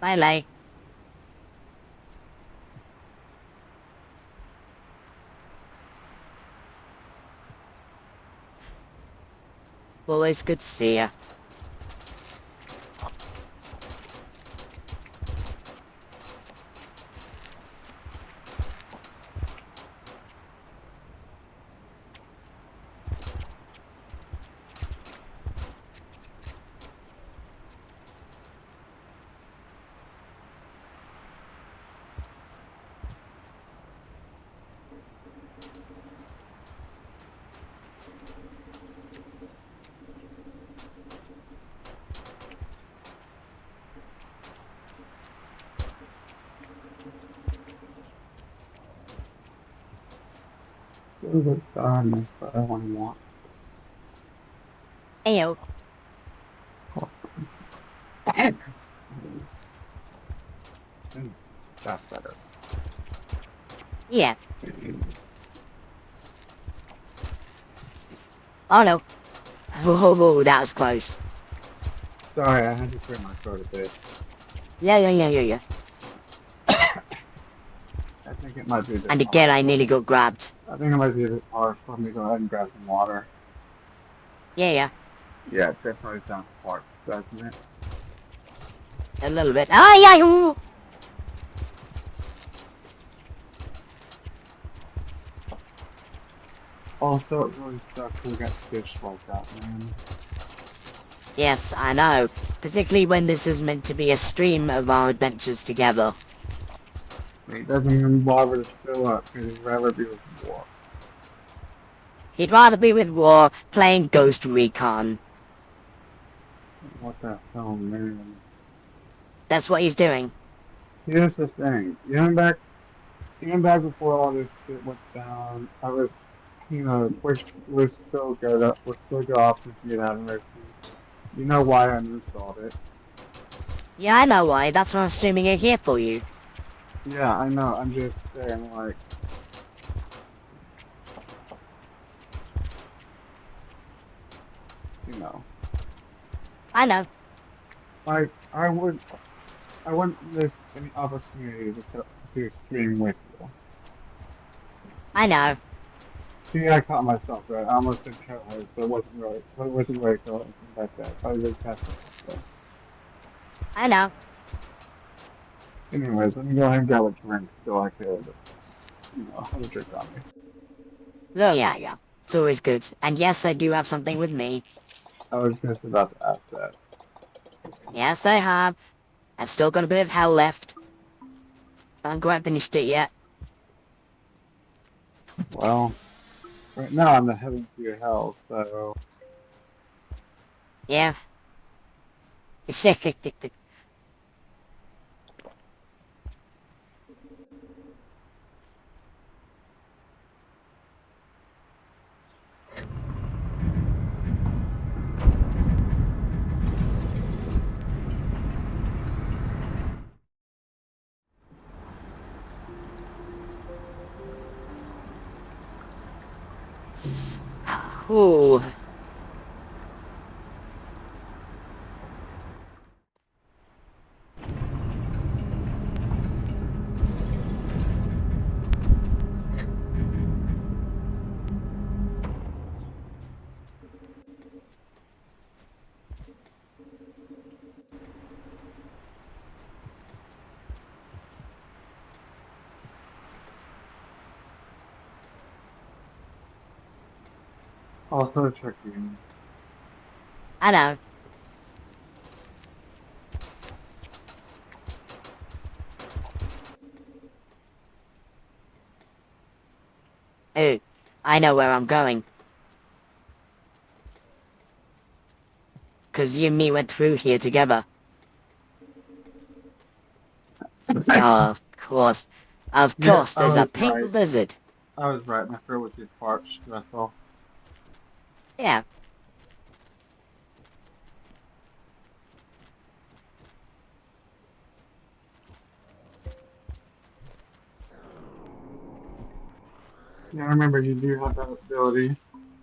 Bye, Lay. Always good to see ya. It was done, but I only want. Ayo. That's better. Yeah. Oh no. Whoa, that was close. Sorry, I had to clear my throat a bit. Yeah. I think it might be a bit And again, hard I for nearly me. got grabbed. I think it might be a bit hard for me to go ahead and grab some water. Yeah. Yeah, it definitely sounds hard, doesn't it? A little bit. Ah, yeah. Ooh. Also, it really sucks when we got stitched like that, man. Yes, I know. Particularly when this is meant to be a stream of our adventures together. He doesn't even bother to show up because he'd rather be with War. He'd rather be with War playing Ghost Recon. What the hell, man? That's what he's doing. Here's the thing. Even back before all this shit went down, I was, we're still good. We're still good options to get out of everything. You know why I uninstalled it? Yeah, I know why. That's what I'm assuming you're here for you. Yeah, I know. I'm just saying, like, you know, I know. like I wouldn't miss any opportunity to stream with you. I know. See, I caught myself right. I almost said co-host, but it wasn't really. It wasn't really co-hosting like that. I was just messing with myself. I know. Anyways, let me go ahead and grab a drink so I could, have a drink on me. Oh, yeah. It's always good. And yes, I do have something with me. I was just about to ask that. Yes, I have. I've still got a bit of hell left. I haven't quite finished it yet. Well, right now I'm the heavens to your hell, so Yeah. Ooh. also checking. I know. Ooh. I know where I'm going. 'Cause you and me went through here together. Oh, of course. Of Yeah, course, I there's a was pink right. lizard. I was right. My throat was just parched. That's all. Yeah. Yeah, I remember you do have that ability.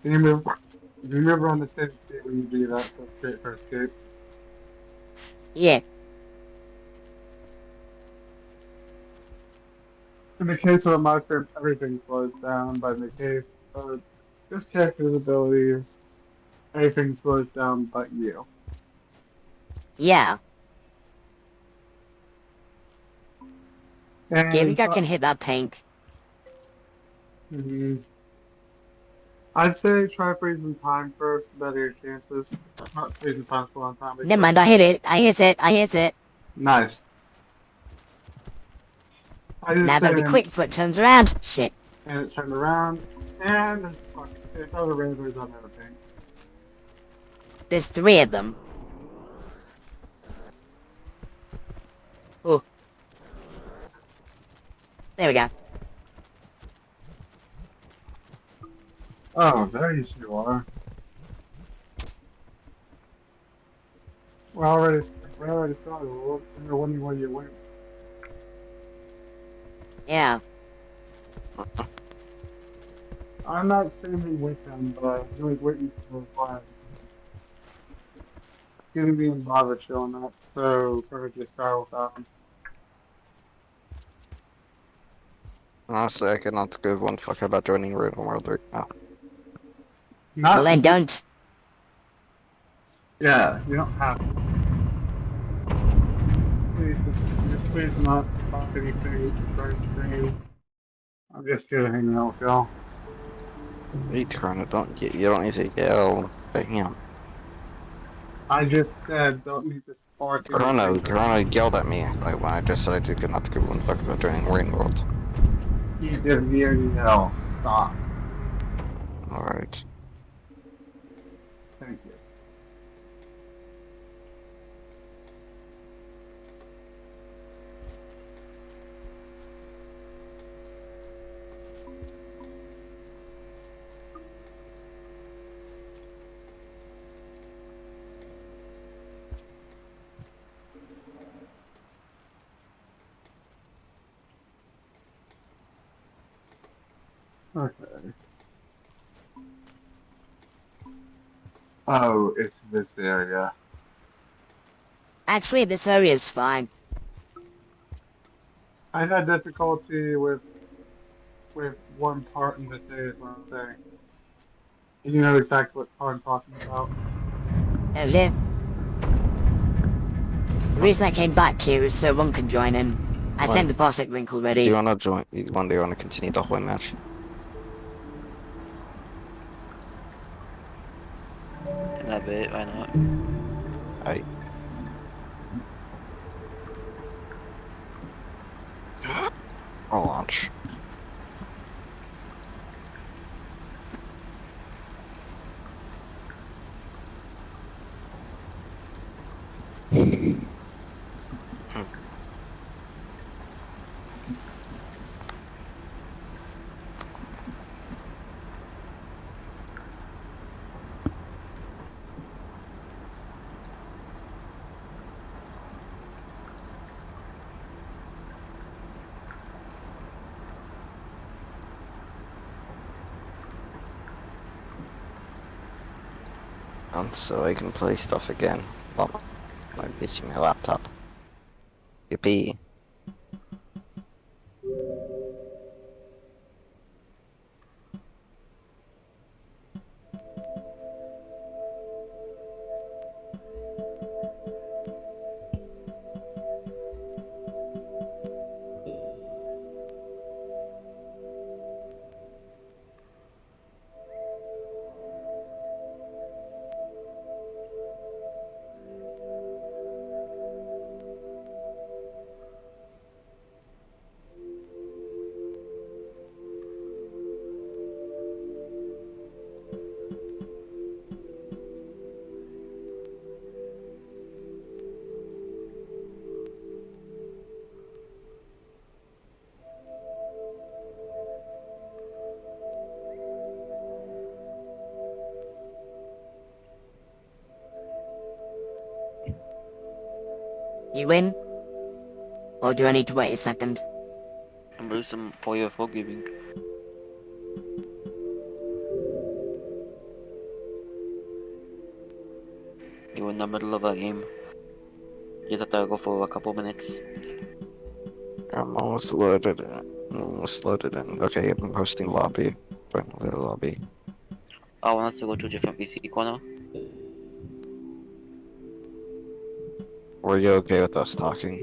Do you remember on the same state when you do that for escape? Yeah. In the case of a mushroom, everything slows down. But in the case of just check his abilities, everything slows down but you. Yeah. Do you And think I can hit that pink? mhm, I'd say try freezing time first, better your chances. Not freezing time for a long time, but Never mind, I hit it. I hit it. I hit it. nice. I Now just I did gotta be quick and before it turns around. Shit. it turned around and fuck, it's all the razors on everything. There's 3 of them. Oh, there we go. Oh, there you are. We're already we already started. We're wondering where you went. Yeah. I'm not streaming with him, but I'm really waiting for his live. Gonna be in lava chilling up, so perfect just start without him. Honestly, I could not give one fuck about joining Random World right now. Well Not then don't. yeah, you don't have to. Please just please not talk anything during stream. I'm just here to hang out with y'all. Eat Corona, you don't need to yell at him. I just said don't need to spark anything. Corona yelled at me like when I just said I could not give one fuck about joining Rain World. He did near yell. Stop. Alright. Thank you. Okay. Oh, it's this area. Actually, this area is fine. I had difficulty with one part in this area, is what I'm saying. And you know exactly what part I'm talking about. The reason I came back here is so one can join in. I Why? sent the boss link Do you already. wanna join? Do you wanna continue the whole match? In a bit, why not? I. I'll launch. And so I can play stuff again. Well, I'm missing my laptop. Yippee. You win? Or do I need to wait a second? I'm losing for your forgiving. You're in the middle of a game. You just have to go for a couple minutes. I'm almost loaded. Let's load it in. Okay, I'm hosting lobby. Join the little lobby. I want us to go to a different PC corner. Were you okay with us talking?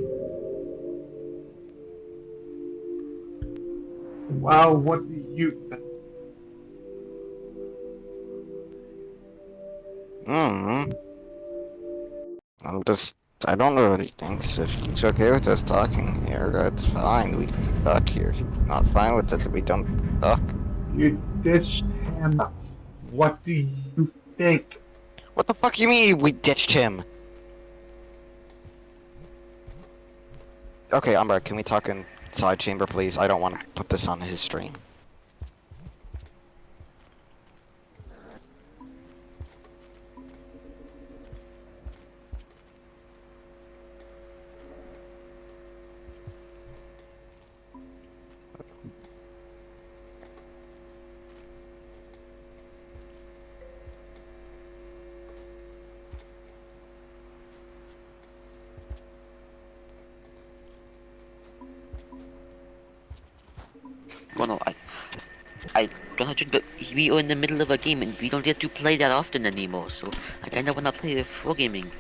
Well, what do you think? Hmm. I'm just. I don't know what he thinks. If he's okay with us talking here, that's fine. We can talk here. If he's not fine with it, we don't talk. You ditched him. What do you think? What the fuck you mean we ditched him? Okay, Umbra, can we talk in side chamber, please? I don't want to put this on his stream. Well, no, I don't have to, but we are in the middle of a game and we don't get to play that often anymore, so I kinda wanna play with wargaming.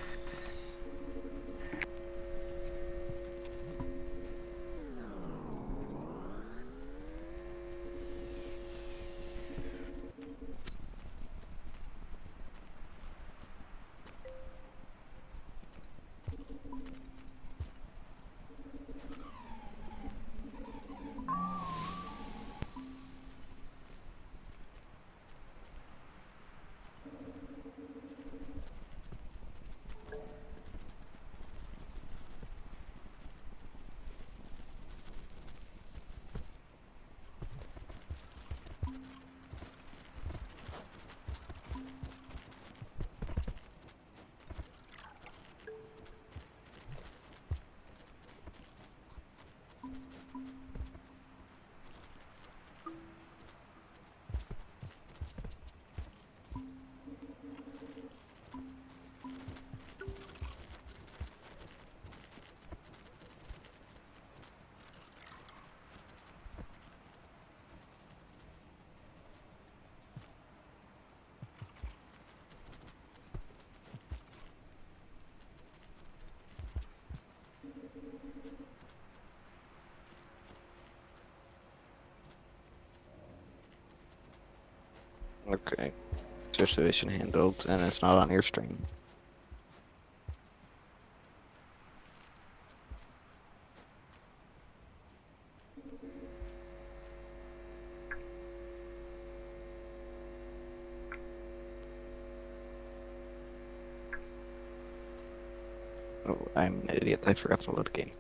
Okay. Situation handled, and it's not on your stream. Oh, I'm an idiot. I forgot to load the game.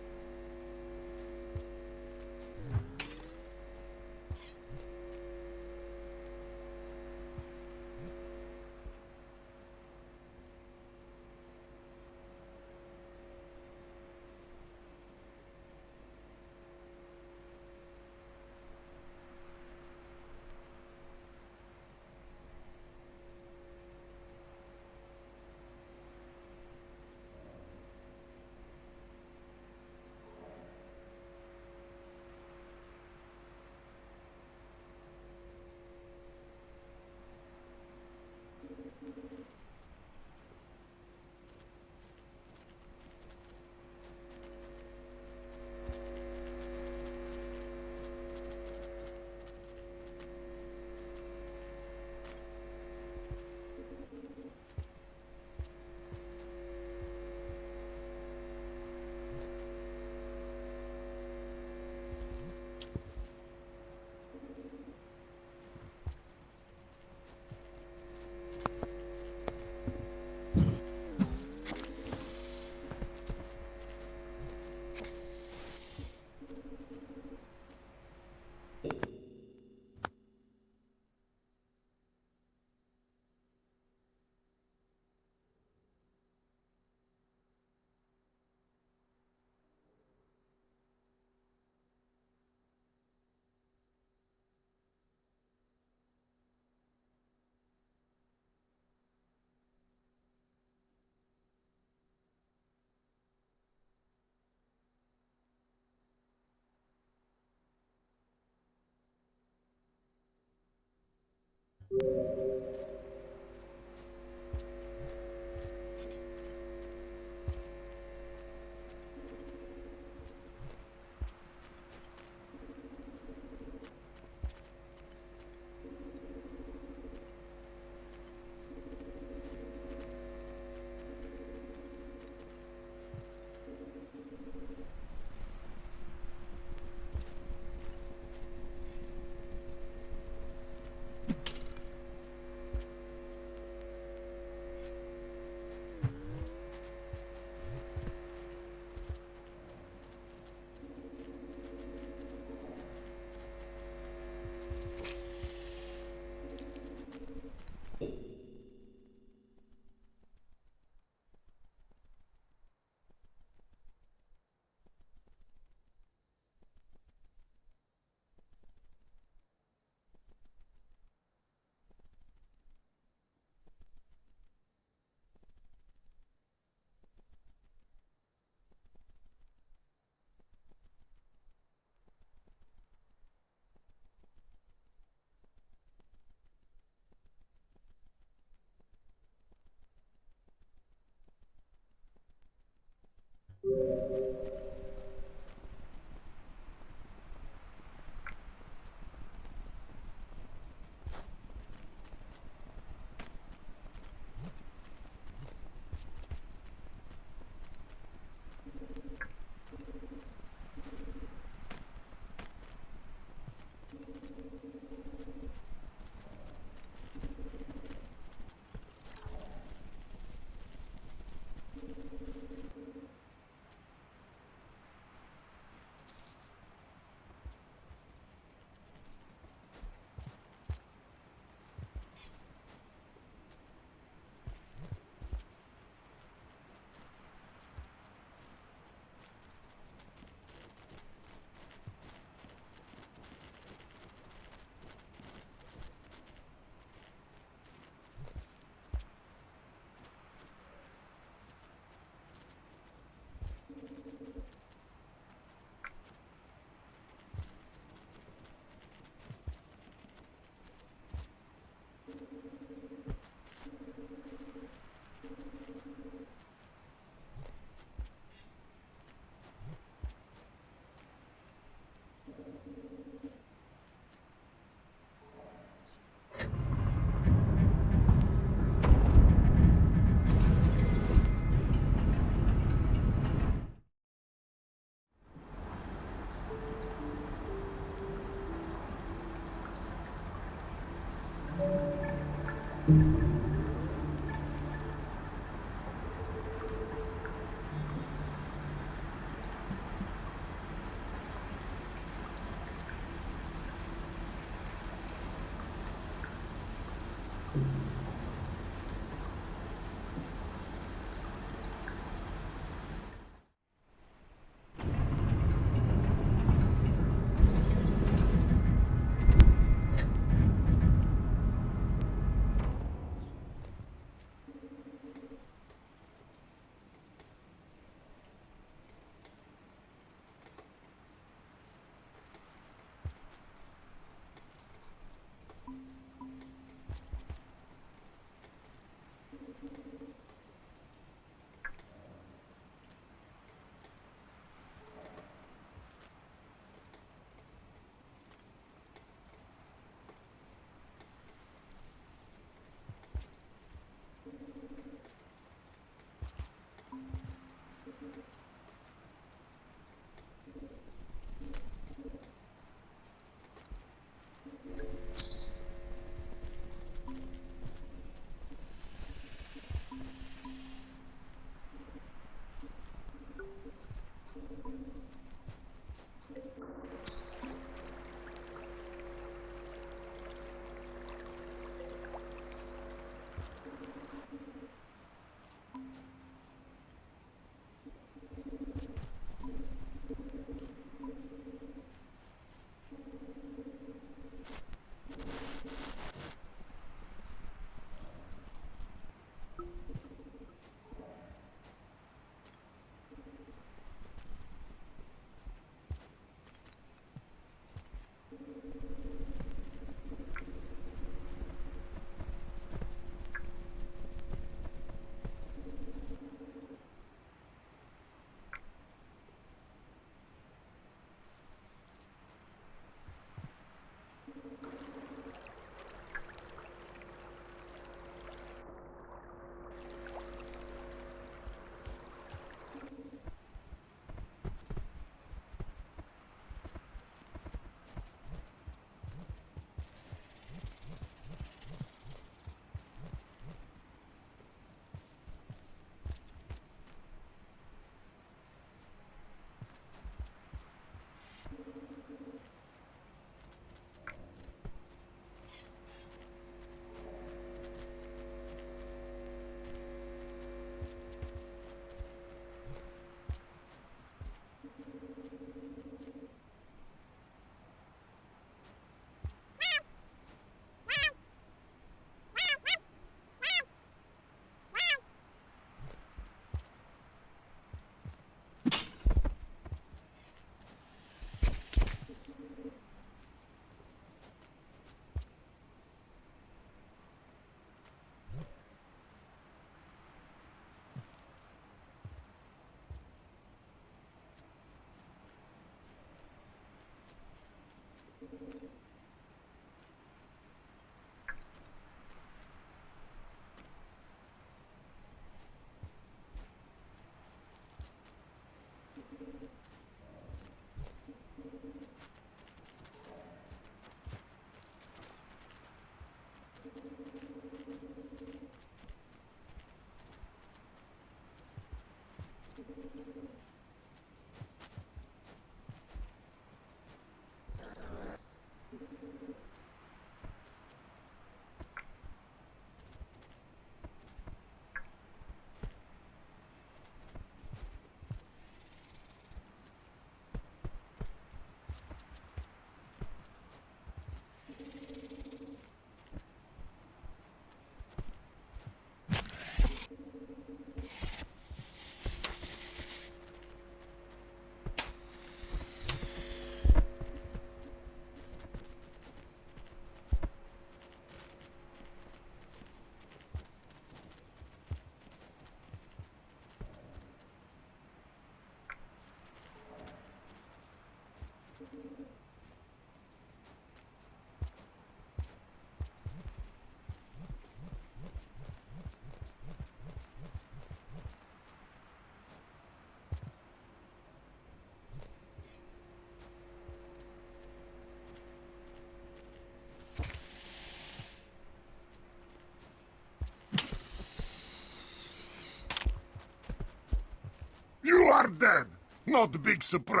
You are dead! Not big surprise.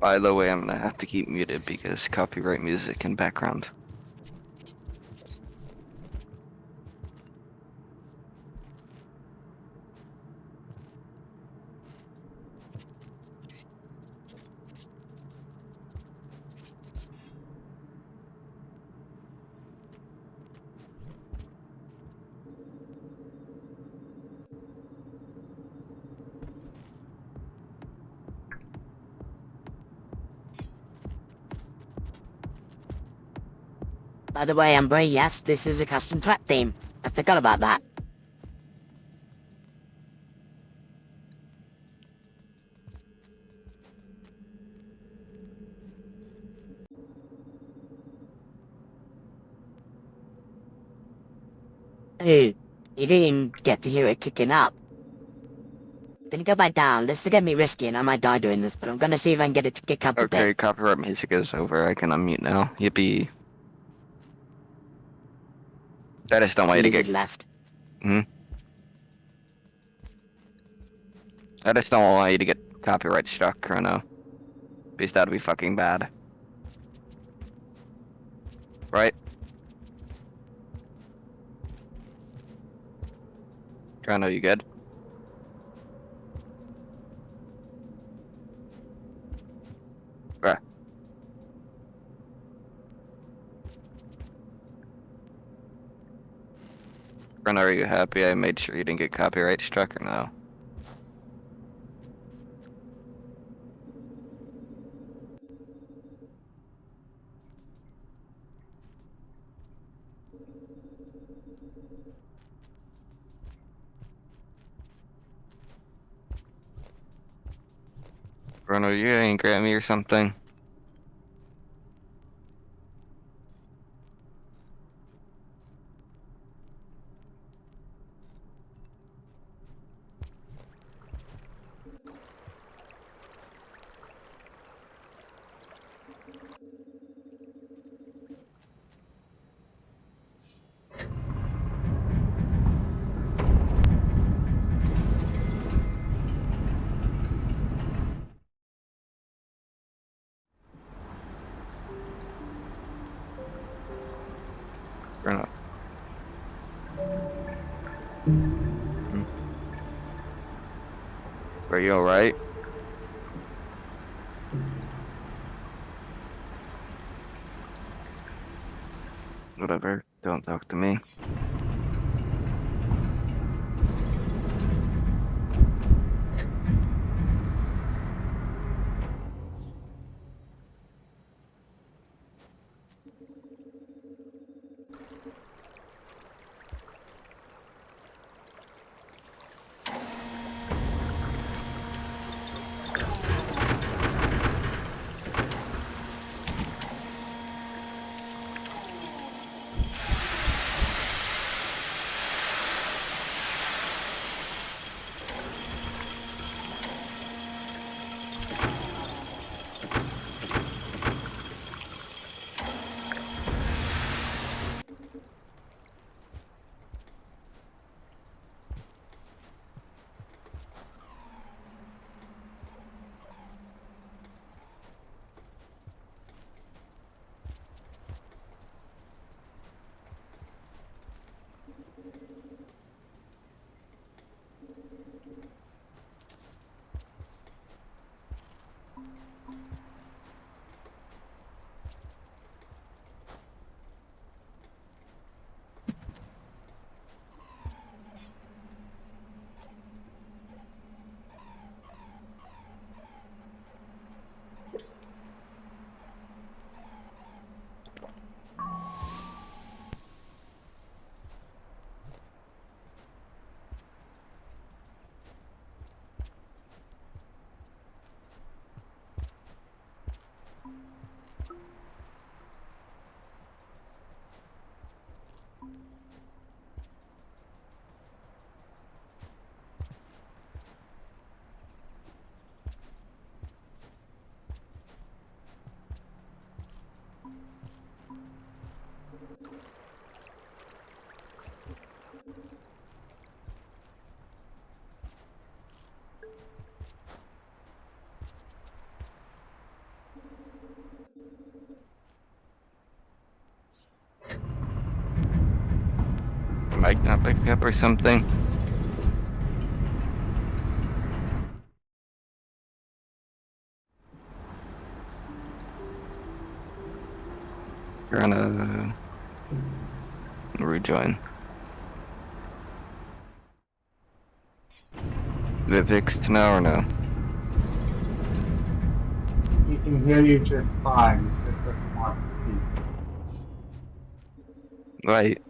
By the way, I'm gonna have to keep muted because copyright music in background. By the way, Umbra, yes, this is a custom trap theme. I forgot about that. Ooh, you didn't even get to hear it kicking up. Then go back down. This is gonna be risky and I might die doing this, but I'm gonna see if I can get it to kick up a bit. Okay, copyright music is over. I can unmute now. Yippee. I just don't want you to Lizard get. left. I just don't want you to get copyright struck, Chrono. Because that'd be fucking bad. Right? Chrono, you good? Bruh. Chrono, are you happy I made sure you didn't get copyright struck or no? Chrono, you ain't Grammy or something? Chrono. Are you alright? Whatever, don't talk to me. bike not pick up or something. Trying to rejoin. Is it fixed now or no? He can hear you just fine. He just doesn't want to speak. Right.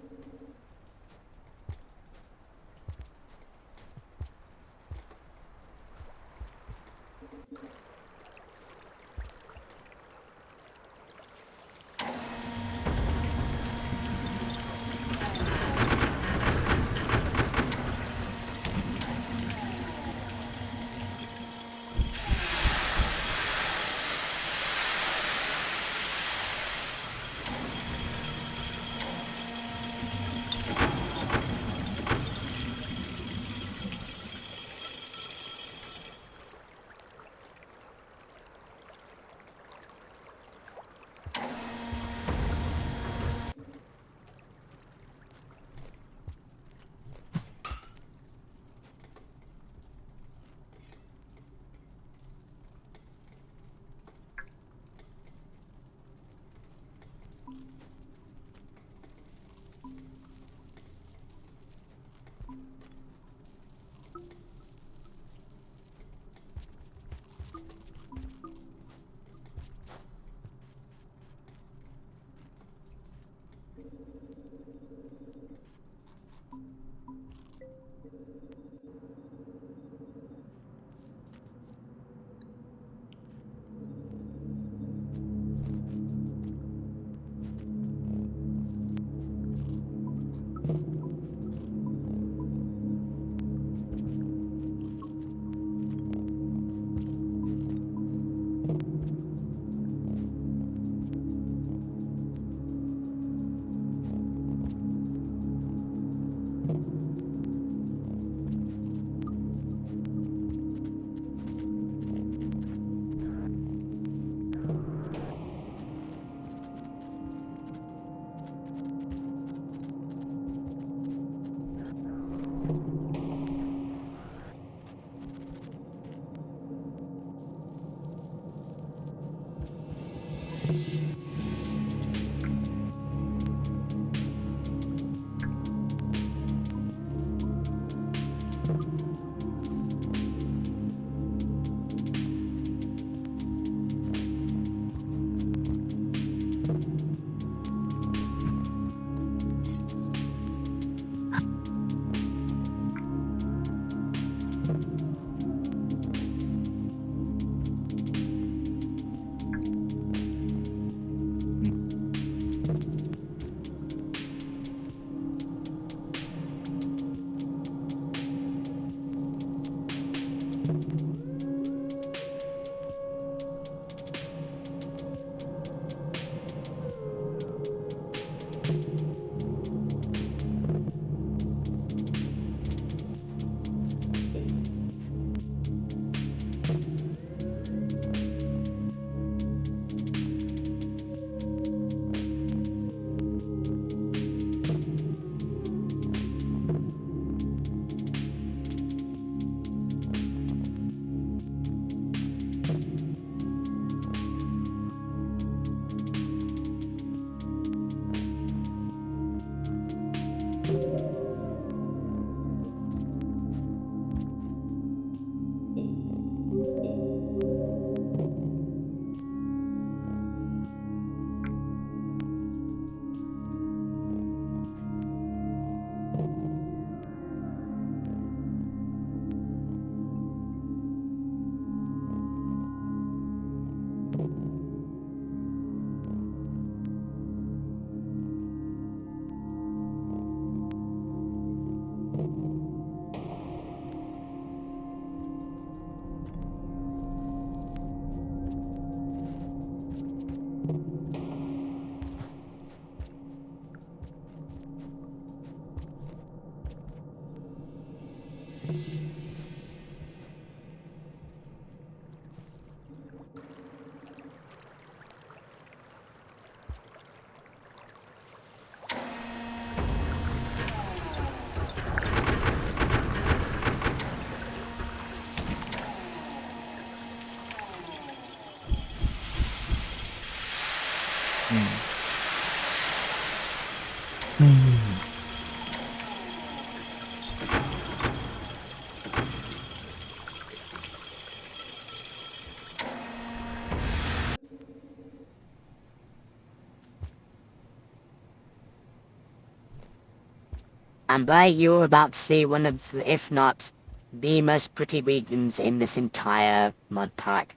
And by you're about to see one of, if not the most pretty regions in this entire mud park.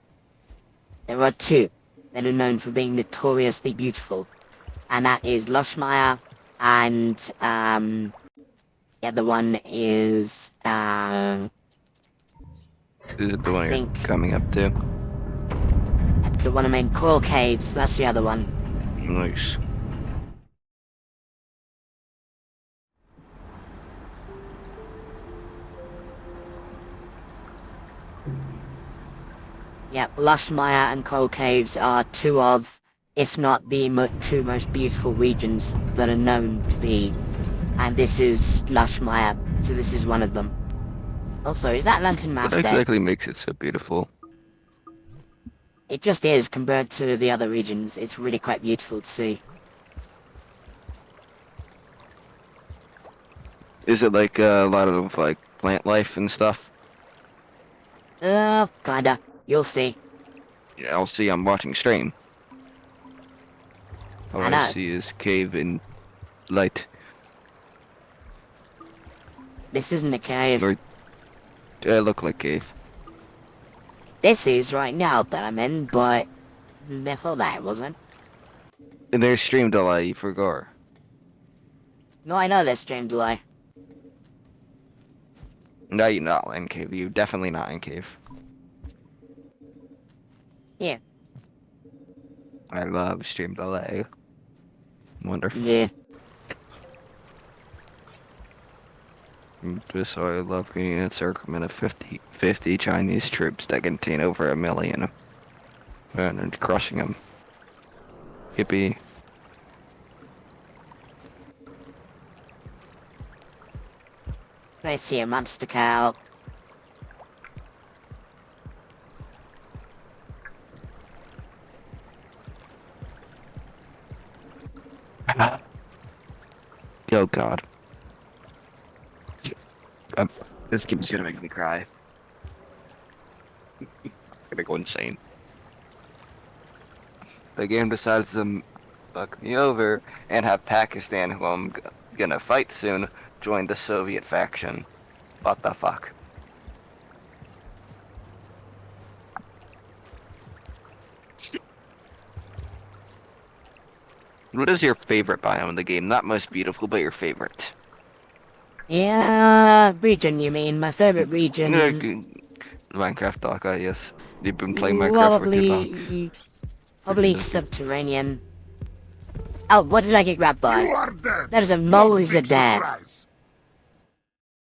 There are two that are known for being notoriously beautiful, and that is Lushmire and the other one is Is it the I one you're think coming up to? the one I mean Coral Caves. That's the other one. Nice. Yep, Lushmire and Coral Caves are two of, if not the two most beautiful regions that are known to be. And this is Lushmire, so this is one of them. Also, is that Lantern What Mouse dead? exactly makes it so beautiful? It just is, compared to the other regions. It's really quite beautiful to see. Is it like a lot of like plant life and stuff? Kinda. You'll see. Yeah, I'll see. I'm watching stream. All I I know. see is cave and light. This isn't a cave. Or look like cave. This is right now that I'm in, but before that it wasn't. And there's stream delay for Gore. No, I know there's stream delay. No, you're not in cave. You're definitely not in cave. Yeah. I love stream delay. Wonderful. Yeah. Just so I love being a encirclement of 50 Chinese troops that contain over 1 million. And crushing them. Yippee. I see a monster cow. Oh god. This game's gonna make me cry. I'm gonna go insane. The game decides to fuck me over and have Pakistan, who I'm gonna fight soon, join the Soviet faction. What the fuck? What is your favorite biome in the game? Not most beautiful, but your favorite. Yeah, region you mean? My favorite region. Minecraft Daka, yes. You've been playing Minecraft for too long. Probably Okay. subterranean. Oh, what did I get grabbed You by? are dead. That is a Not mole big lizard there. surprise.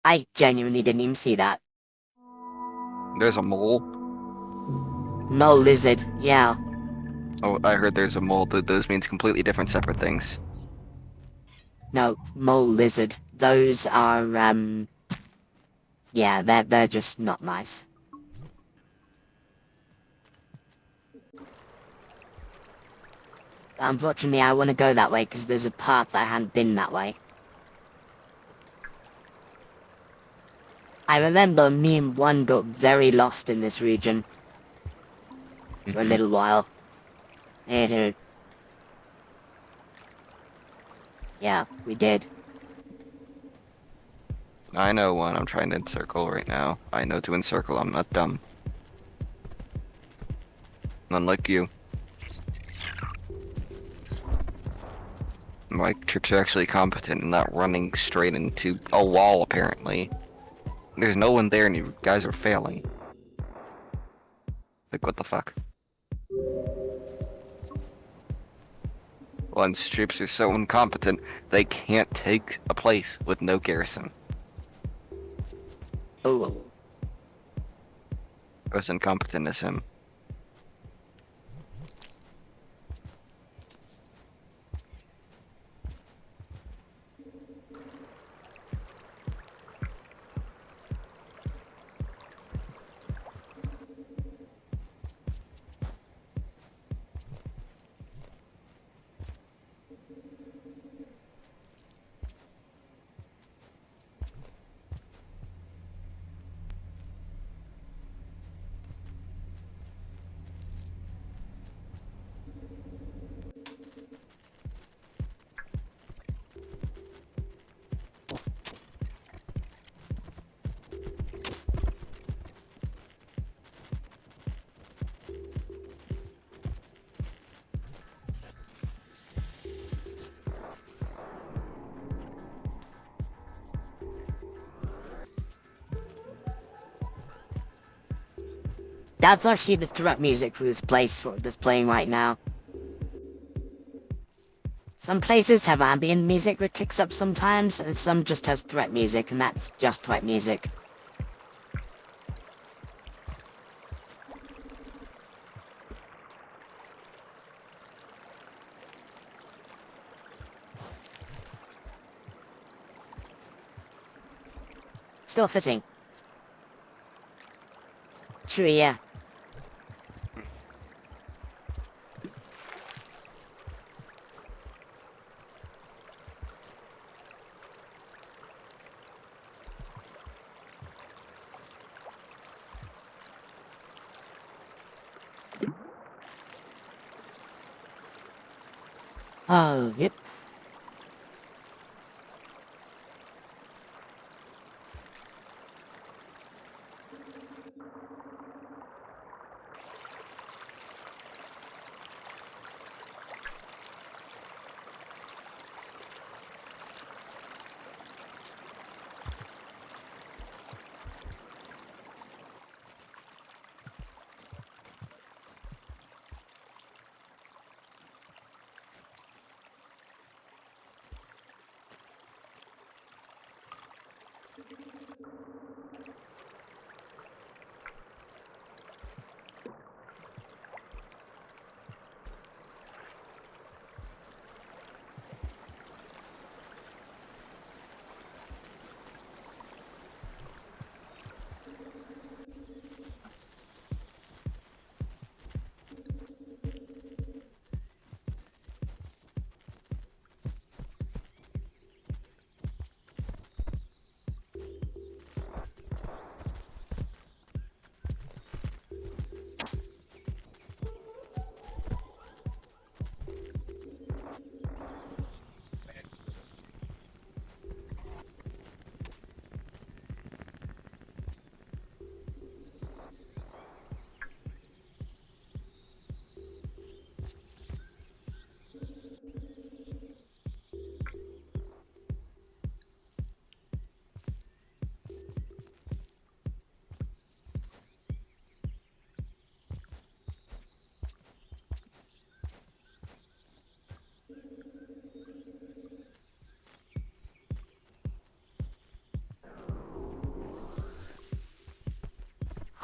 I genuinely didn't even see that. There's a mole. Mole lizard, yeah. Oh, I heard there's a mole. Those means completely different, separate things. No, mole lizard. Those are, yeah, they're just not nice. Unfortunately, I want to go that way because there's a path that I hadn't been that way. I remember me and one got very lost in this region for a little while. Yeah, we did. I know one. I'm trying to encircle right now. I know to encircle. I'm not dumb. Unlike you. My troops are actually competent and not running straight into a wall, apparently. There's no one there and you guys are failing. Like, what the fuck? Once troops are so incompetent, they can't take a place with no garrison. Oh, As incompetent as him. That's actually the threat music for this place that's playing right now. Some places have ambient music that kicks up sometimes, and some just has threat music, and that's just threat music. Still fitting. True, yeah. Oh, yep.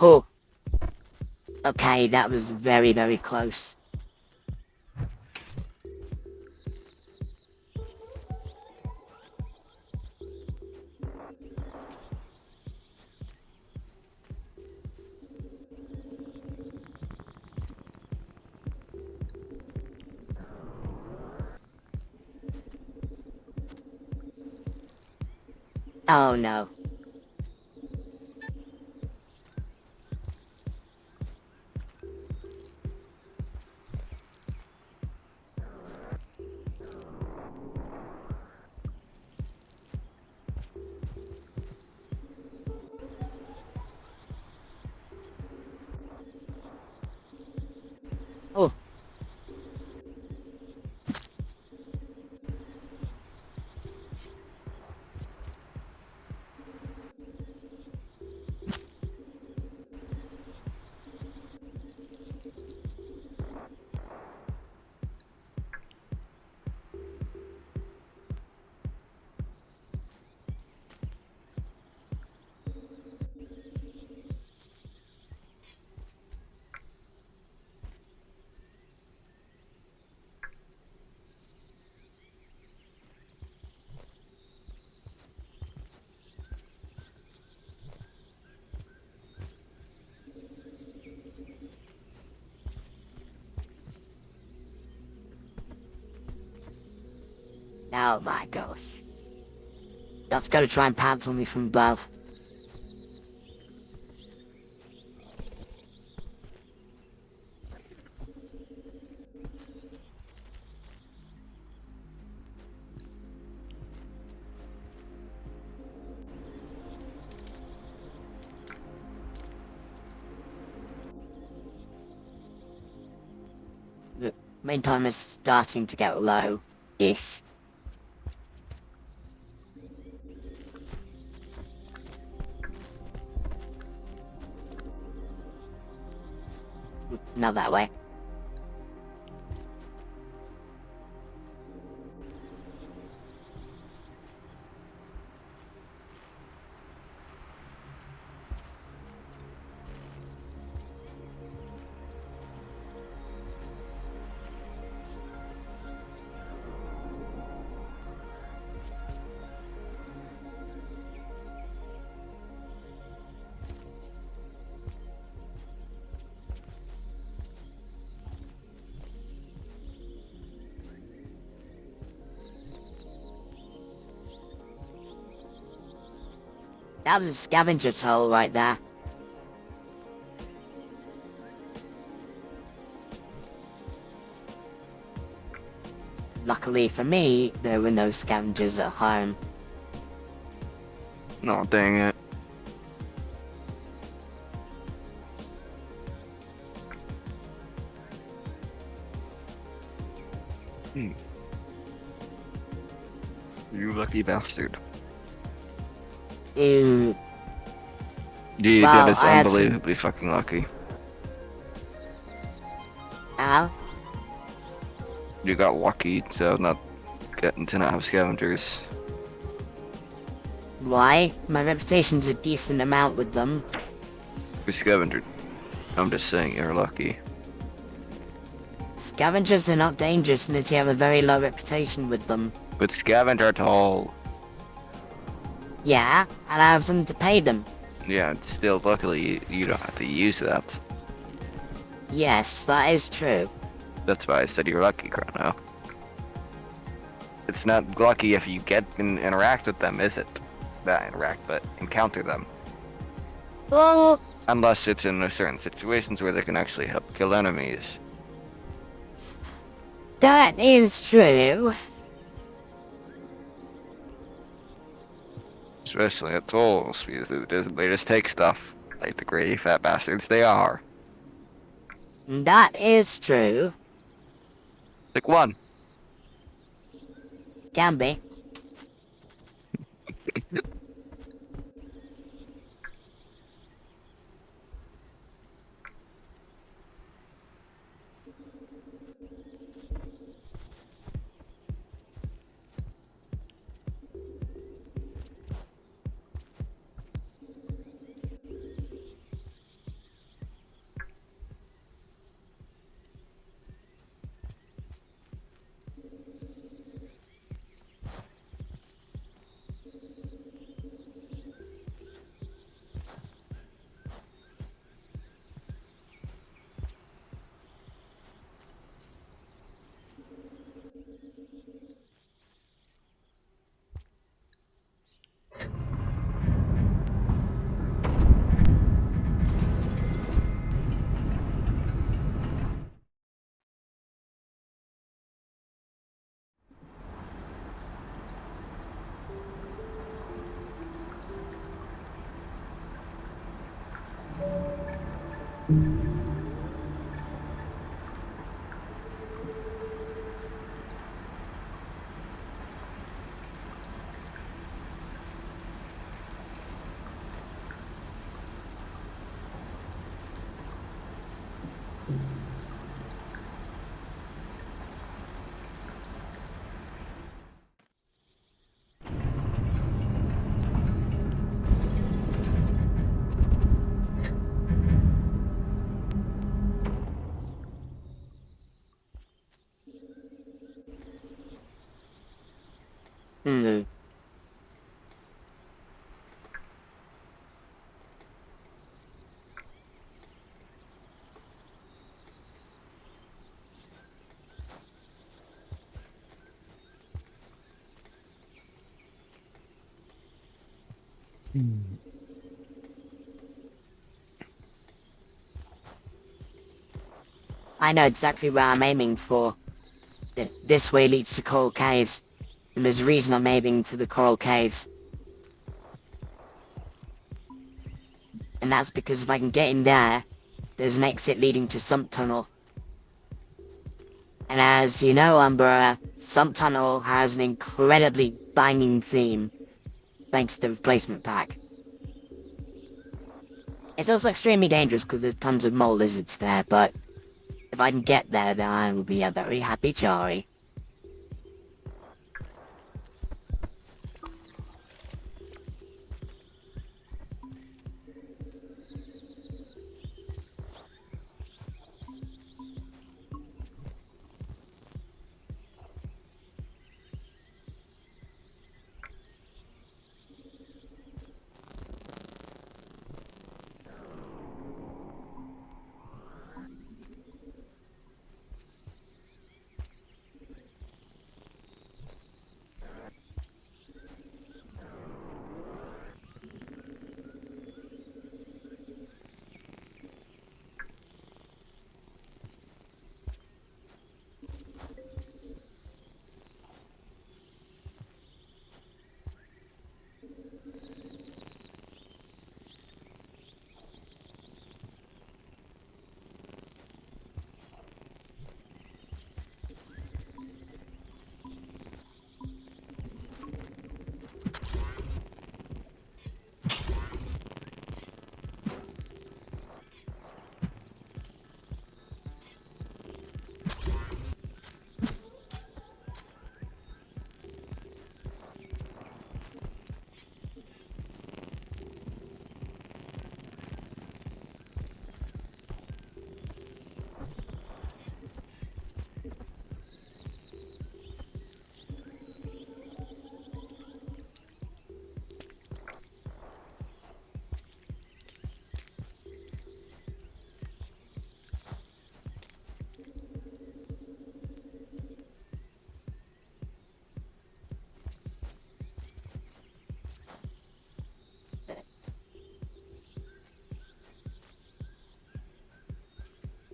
Oh. Okay, that was very, very close. Oh no. Oh. Oh my gosh. That's gotta try and pounce on me from above. The main time is starting to get low-ish. Not that way. That was a scavenger's hole right there. Luckily for me, there were no scavengers at home. No, dang it. You lucky bastard. Ew. Dude, Wow, that is I had some- unbelievably fucking lucky. Ow. You got lucky, so not getting to not have scavengers. Why? My reputation's a decent amount with them. You're scavenger. I'm just saying you're lucky. Scavengers are not dangerous unless you have a very low reputation with them. With scavenger at all, Yeah, and I have something to pay them. yeah, still luckily you don't have to use that. Yes, that is true. That's why I said you're lucky, Chrono. It's not lucky if you get and interact with them, is it? Not interact, but encounter them. Well, Unless it's in certain situations where they can actually help kill enemies. that is true. Especially at tolls, because they just take stuff. Like the greedy fat bastards they are. That is true. Pick one. Can be. Hmm. I know exactly where I'm aiming for. This way leads to Coral Caves. And there's a reason I'm aiming for the Coral Caves. And that's because if I can get in there, there's an exit leading to Sump Tunnel. And as you know, Umbra, Sump Tunnel has an incredibly banging theme, thanks to the replacement pack. It's also extremely dangerous because there's tons of mole lizards there, but If I can get there, then I will be a very happy Charlie.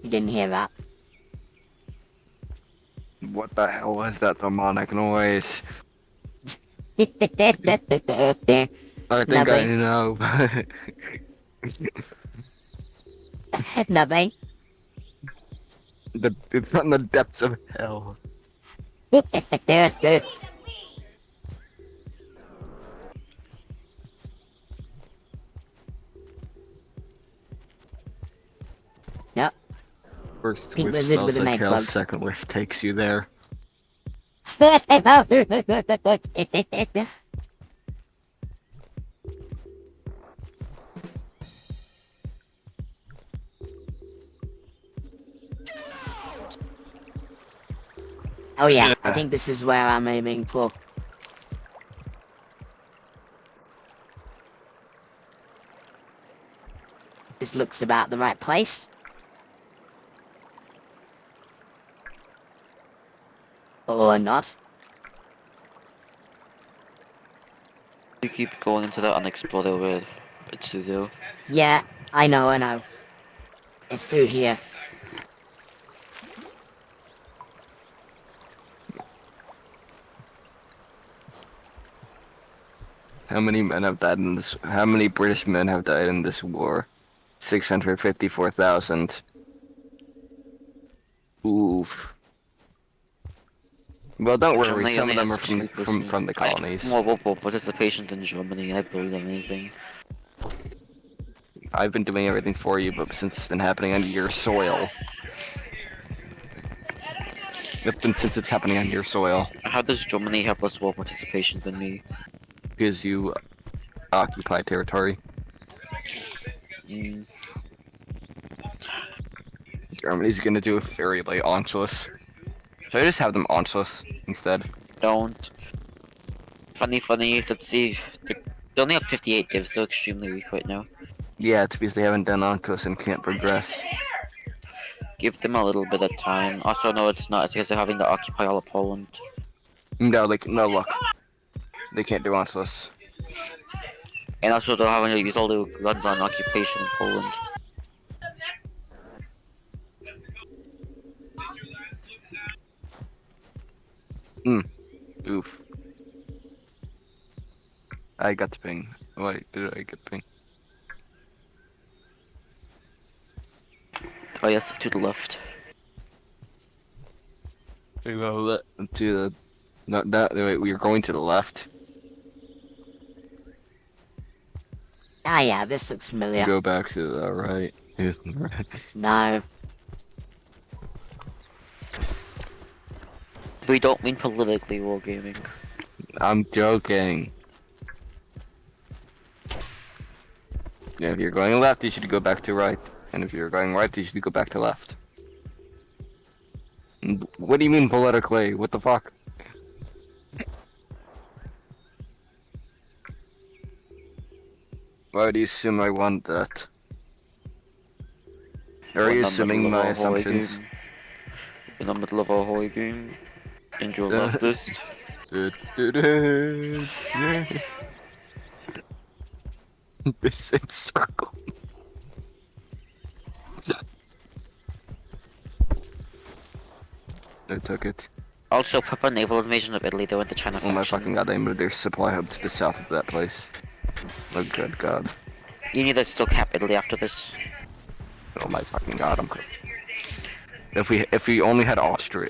You didn't hear that. What the hell was that demonic noise? I think I Nothing. know. Nothing. It's not in the depths of hell. Yep. First Pink whiff lizard smells with a like night hell, bug. second whiff takes you there. Oh yeah, I think this is where I'm aiming for. This looks about the right place. Or not. You keep going into that unexplored area. It's too though. Yeah, I know. It's through here. How many men have died in this? How many British men have died in this war? 654,000. Oof. Well, don't worry. Germany Some only of them has are from 2%. from the I have colonies. more participation than Germany. I believe anything. I've been doing everything for you, but since it's been happening on your soil, since it's happening on your soil, How does Germany have less war participation than me? because you occupy territory. Mm, Germany's gonna do a very late Anschluss. Should I just have them Anschluss instead? don't. Funny. Let's see. They only have 58 divs. They're extremely weak right now. Yeah, it's because they haven't done Anschluss and can't progress. Give them a little bit of time. Also, no, it's not. It's because they're having to occupy all of Poland. No, no, look. They can't do Anschluss. And also, they're having to use all the guns on occupation in Poland. Oof. I got the ping. Wait, did I get ping? Oh yes, to the left. To the not that wait, we are going to the left. Ah yeah, this looks familiar. Go back to the right. No. We don't mean politically wargaming. I'm joking. Yeah, if you're going left, you should go back to right. And if you're going right, you should go back to left. What do you mean politically? What the fuck? Why do you assume I want that? Are We're you in the middle assuming of my a Hoi assumptions? game. In the middle of a Hoi game. And you're Uh, leftist. The same circle. I took it. Also, proper naval invasion of Italy, they went to China Oh my faction. fucking god, they moved their supply hub to the south of that place. Oh good god. You need to still cap Italy after this. Oh my fucking god, I'm cooked. If we only had Austria,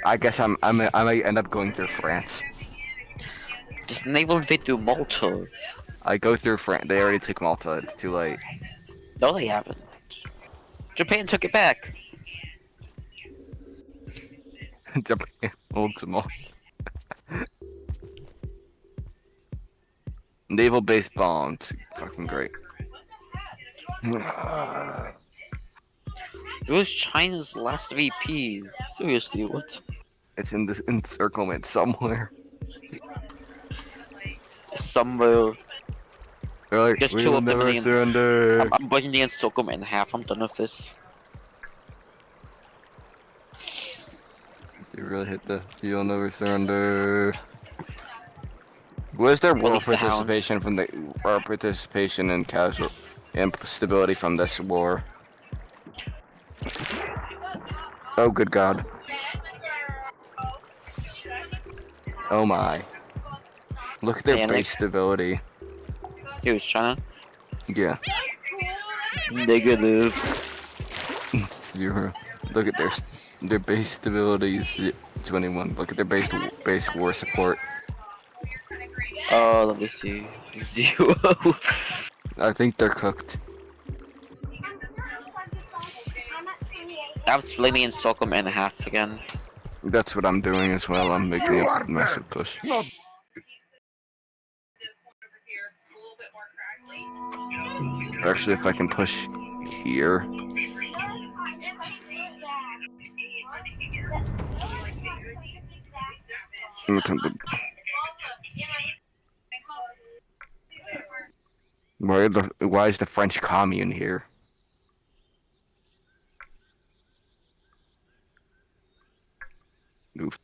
I guess I might end up going through France. Just naval invade through Malta. I go through France. They already took Malta. It's too late. No, they haven't. Japan took it back. Japan holds them all. Naval base bombed. Fucking great. It was China's last VP. Seriously, what? It's in this encirclement somewhere. Somewhere. They're like, There's we two will of them in never the surrender. I'm breaking the encirclement in half. I'm done with this. They really hit the you'll never surrender. Was there war Release the participation hounds. from the participation and casual and stability from this war? Oh good god. Oh my. Look at their Panic. base stability. Here's China. Yeah. Negatives. 0. Look at their base stability is 21. Look at their base war support. Oh, let me see. 0. I think they're cooked. I'm splitting the encirclement in half again. That's what I'm doing as well. I'm making You a are massive dead. push. Not Actually, if I can push here. Why is the French commune here? Oof.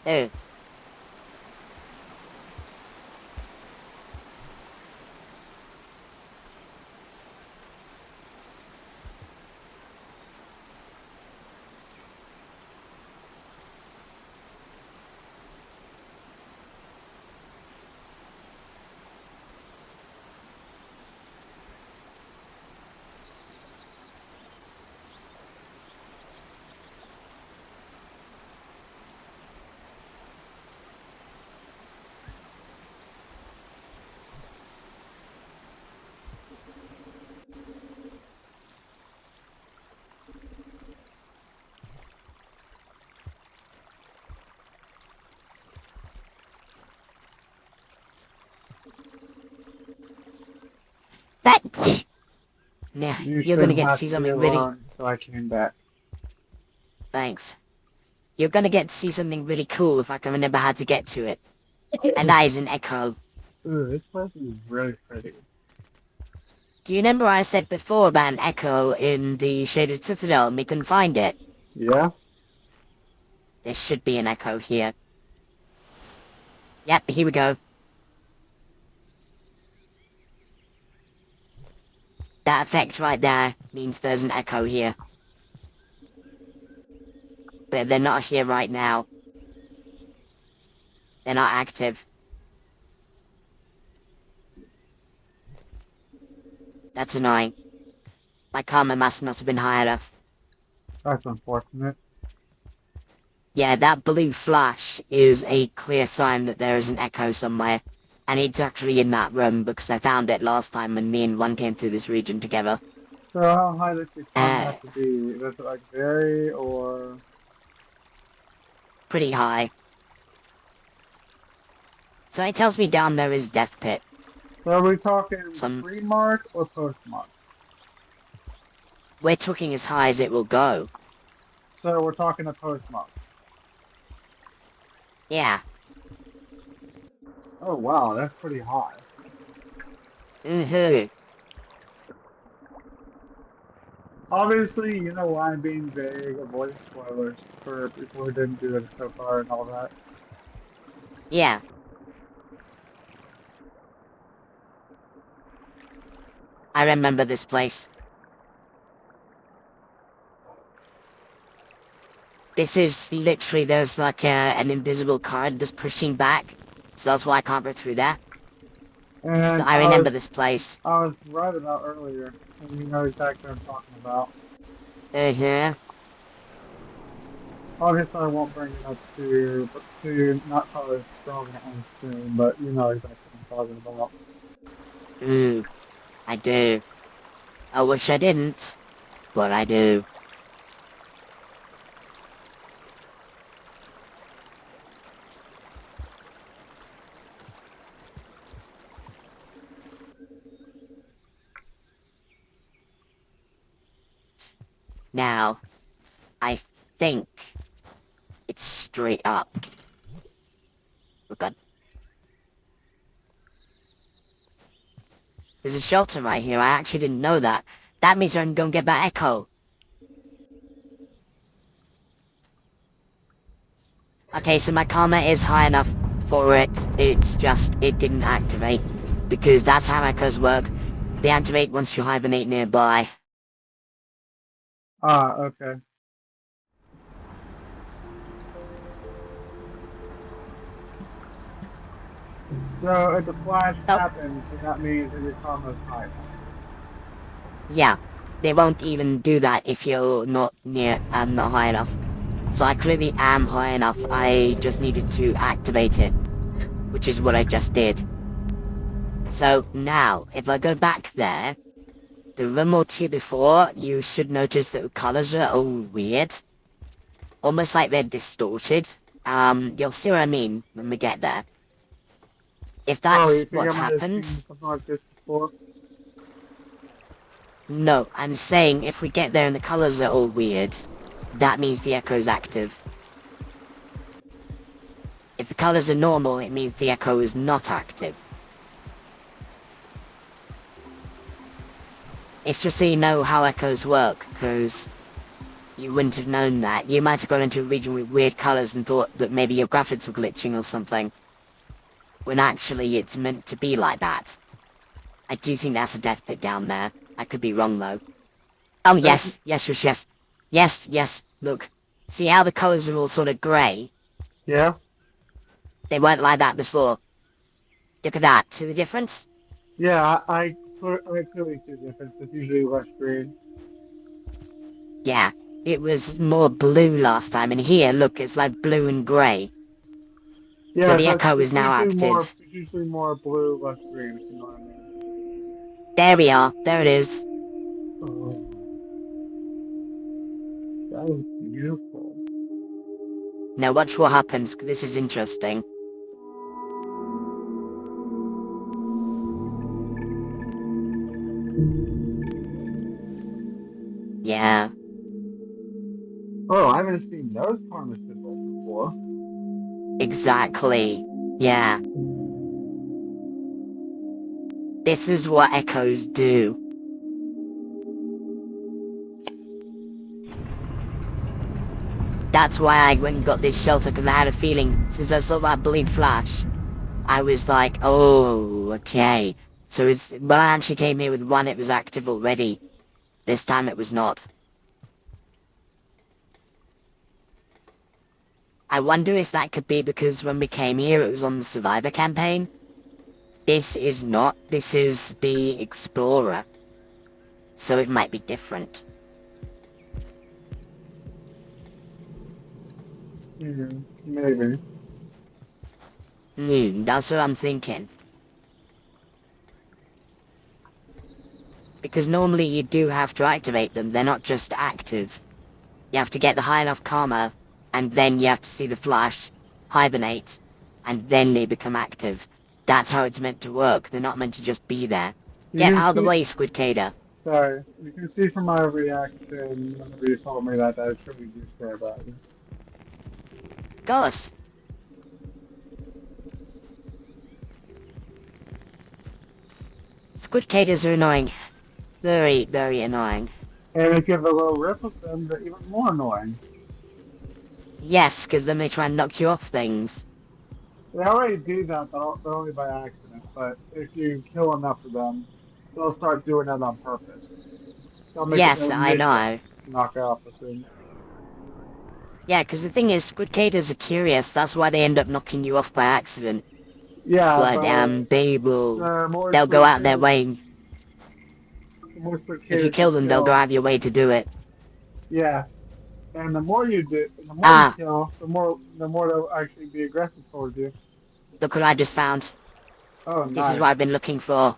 Oh. That... Now, You you're gonna shouldn't get to have see to be something really... alone, so I came back. Thanks. You're gonna get to see something really cool if I can remember how to get to it. And that is an echo. Ooh, this place is really pretty. Do you remember I said before about an echo in the Shaded Citadel and we couldn't find it? Yeah? There should be an echo here. Yep, here we go. That effect right there means there's an echo here. But they're not here right now. They're not active. That's annoying. My karma must not have been high enough. That's unfortunate. Yeah, that blue flash is a clear sign that there is an echo somewhere. And it's actually in that room because I found it last time when me and one came through this region together. So how high does your con Uh, have to be? Does it like vary or... pretty high. So it tells me down there is Death Pit. So are we talking Some... pre-mark or post-mark? We're talking as high as it will go. So we're talking a post-mark. Yeah. Oh wow, that's pretty high. Mm-hmm. Obviously, you know why I'm being vague, avoiding spoilers for people who didn't do it so far and all that. Yeah. I remember this place. This is literally, there's like an invisible card just pushing back. So that's why I can't go through there. And I remember this place. I was right about earlier, and you know exactly what I'm talking about. Uh-huh. Obviously, I won't bring it up to not probably strong on soon, but you know exactly what I'm talking about. Ooh. I do. I wish I didn't, but I do. Now, I think it's straight up. Look at... There's a shelter right here. I actually didn't know that. That means I can go and get that echo. Okay, so my karma is high enough for it. It's just, it didn't activate. Because that's how echoes work. They activate once you hibernate nearby. Ah, okay. So if the flash Oh. happens, then that means that your karma is high. Yeah, they won't even do that if you're not not high enough. So I clearly am high enough. I just needed to activate it, which is what I just did. So now, if I go back there, the room or two before, you should notice that the colors are all weird. Almost like they're distorted. You'll see what I mean when we get there. If Oh, that's you think what's I might have happened... seen something like this before? No, I'm saying if we get there and the colors are all weird, that means the echo's active. If the colors are normal, it means the echo is not active. It's just so you know how echoes work, because you wouldn't have known that. You might have gone into a region with weird colours and thought that maybe your graphics were glitching or something. When actually it's meant to be like that. I do think that's a death pit down there. I could be wrong though. Oh yes, yes. Yes, look. See how the colours are all sort of grey? Yeah? They weren't like that before. Look at that. See the difference? Yeah, I clearly see the difference. It's usually less green. Yeah. It was more blue last time, and here, look, it's like blue and grey. So Yeah, the echo it's is now active. usually more blue, less green, if you know what I mean. There we are. There it is. Oh, that was beautiful. Now watch what happens, 'cause this is interesting. Yeah. Oh, I haven't seen those karma symbols before. Exactly. Yeah. This is what echoes do. That's why I went and got this shelter, because I had a feeling, since I saw that bleed flash, I was like, oh, okay. So it's, when I actually came here with one, it was active already. This time it was not. I wonder if that could be because when we came here it was on the Survivor campaign. This is not, this is the Explorer. So it might be different. Maybe. That's what I'm thinking. Because normally you do have to activate them, they're not just active. You have to get the high enough karma, and then you have to see the flash, hibernate, and then they become active. That's how it's meant to work, they're not meant to just be there. You Get can out of the see, way, Squid Cater. sorry, you can see from my reaction whenever you told me that I truly do care about you. Gosh. Squid Caters are annoying. Very, very annoying. And if you have a little rip with them, they're even more annoying. Yes, because then they try and knock you off things. They already do that, but only by accident. But if you kill enough of them, they'll start doing that on purpose. They'll make it Yes, their I mission know. to knock off the thing. Yeah, because the thing is, Squid Caters are curious, that's why they end up knocking you off by accident. Yeah, But, but they will... the more They'll go out their way. the more If you spectators kill you them, they'll go kill. out of your way to do it. Yeah, and the more you do, the more you Ah, kill, the more they'll actually be aggressive towards you. look what I just found. Oh, This is nice. what I've been looking for.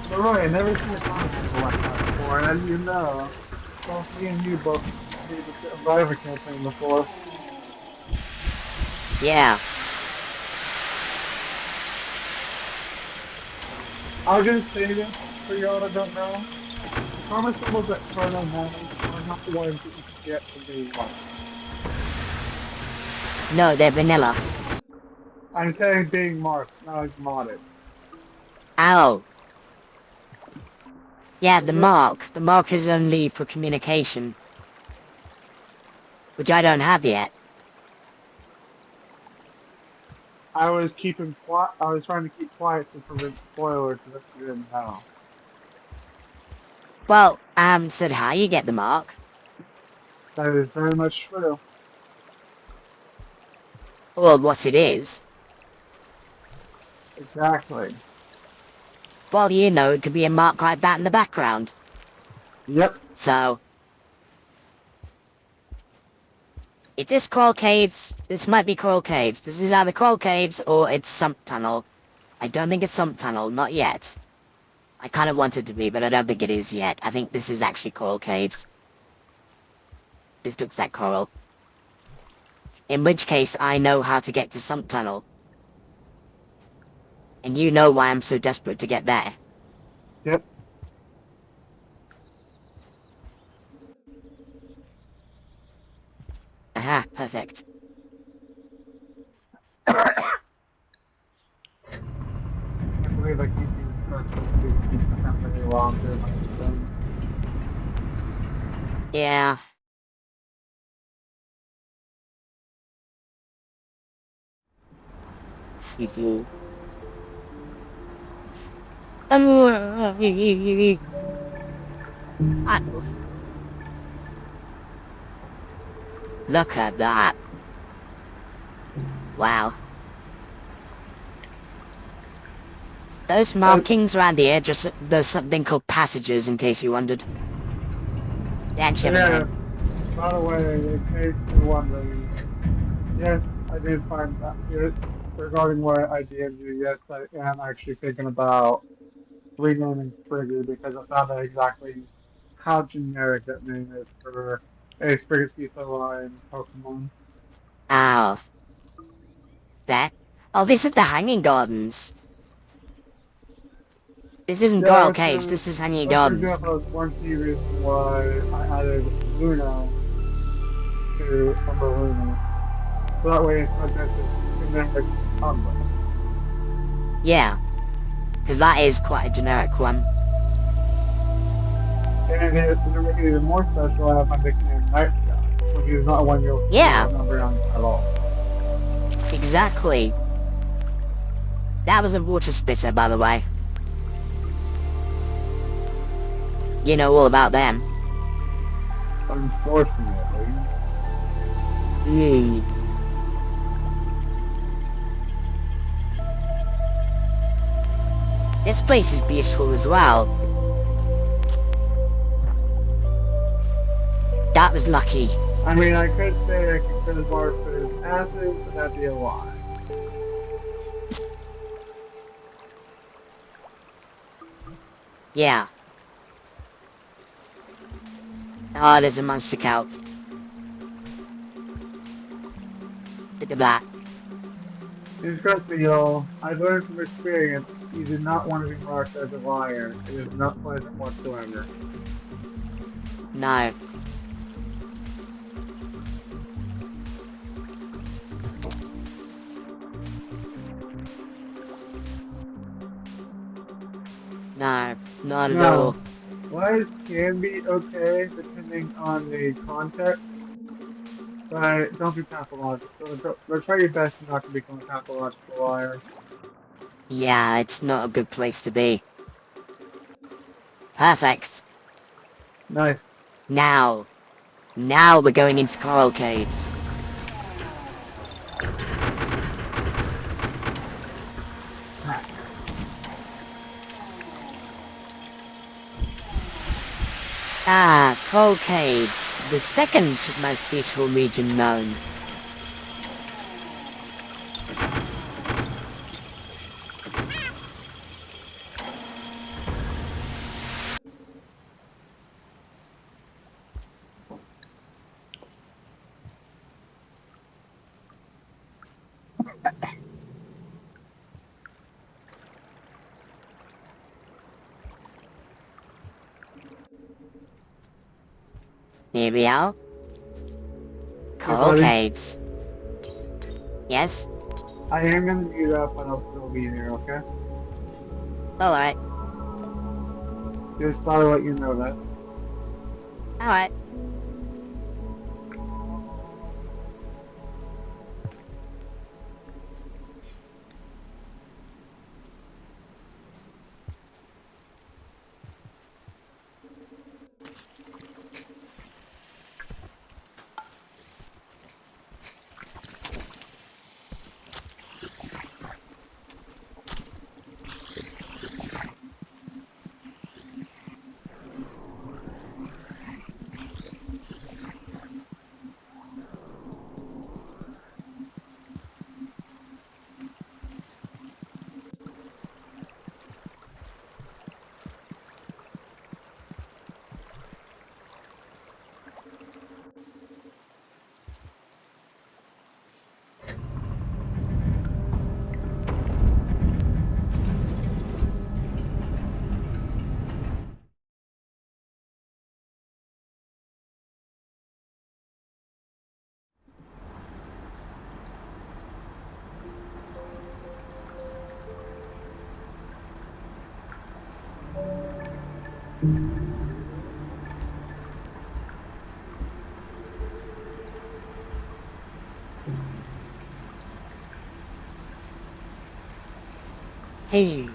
But Roy, I never seen a comic book like that before, and as you know, both me and you both did the Survivor campaign before. Yeah. I'll just say this for y'all that don't know. The karma symbols that Chrono has are not the ones that you can get from being one. No, they're vanilla. I'm saying being marked, not like modded. Ow. Yeah, the mark. The mark is only for communication. Which I don't have yet. I was keeping quiet. I was trying to keep quiet to prevent spoilers that you didn't know. Well, said how you get the mark. That is very much true. Or what it is. Exactly. Well, you know, it could be a mark like that in the background. Yep. So... Is this Coral Caves? This might be Coral Caves. This is either Coral Caves or it's Sump Tunnel. I don't think it's Sump Tunnel, not yet. I kind of want it to be, but I don't think it is yet. I think this is actually Coral Caves. This looks like coral. In which case, I know how to get to Sump Tunnel. And you know why I'm so desperate to get there. Yep. Aha, perfect. I believe I keep you in touch with the company while I'm doing my Yeah. Mhm. I- Look at that. Wow. Those markings around the edge, there's something called passages, in case you wondered. They actually have a Yeah, name. by the way, in case you're wondering, yes, I did find that. Yes, regarding what I DM'd you, yes, I am actually thinking about renaming Spriggy because I found out exactly how generic that name is for a Sprigatito in Pokemon. Oh, that. Oh, this is the Hanging Gardens. This isn't Yeah, Coral Caves, this is Hanging which for Gardens. example is one key reason why I added Luna to Umbrella. So that way it's not just a generic Umbra. Yeah, because that is quite a generic one. And to make it even more special, I have my nickname Night Sky, which is not one you'll see Yeah, on Umbreon at all. exactly. That was a water spitter, by the way. You know all about them. Unfortunately. Hmm. This place is beautiful as well. That was lucky. I mean, I could say I consider Mars as acid, but that'd be a lie. Yeah. Oh, there's a monster cow. Look at that. And trust me, y'all, I've learned from experience, you do not want to be marked as a liar. It is not pleasant whatsoever. No. No, not at Now, all. lies can be okay depending on the context, but don't be pathological. But try your best not to become a pathological liar. Yeah, it's not a good place to be. Perfect. Nice. Now. Now we're going into Coral Caves. Ah, Coral Caves. The second most beautiful region known. Here we are. Hey, Coral buddy. Caves. Yes? I am gonna mute up, but I'll still be here, okay? Alright. Just thought I'd let you know that. Alright. Hey.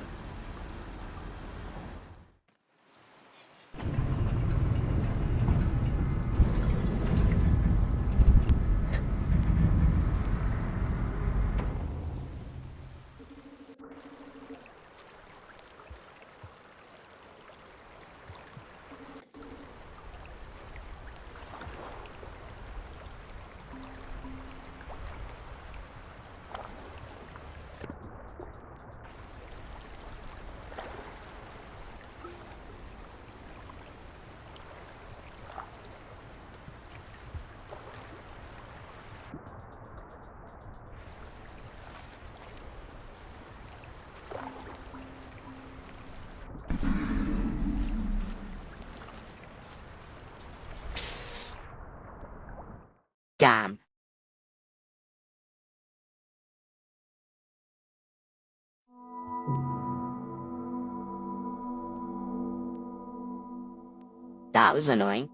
Damn. That was annoying.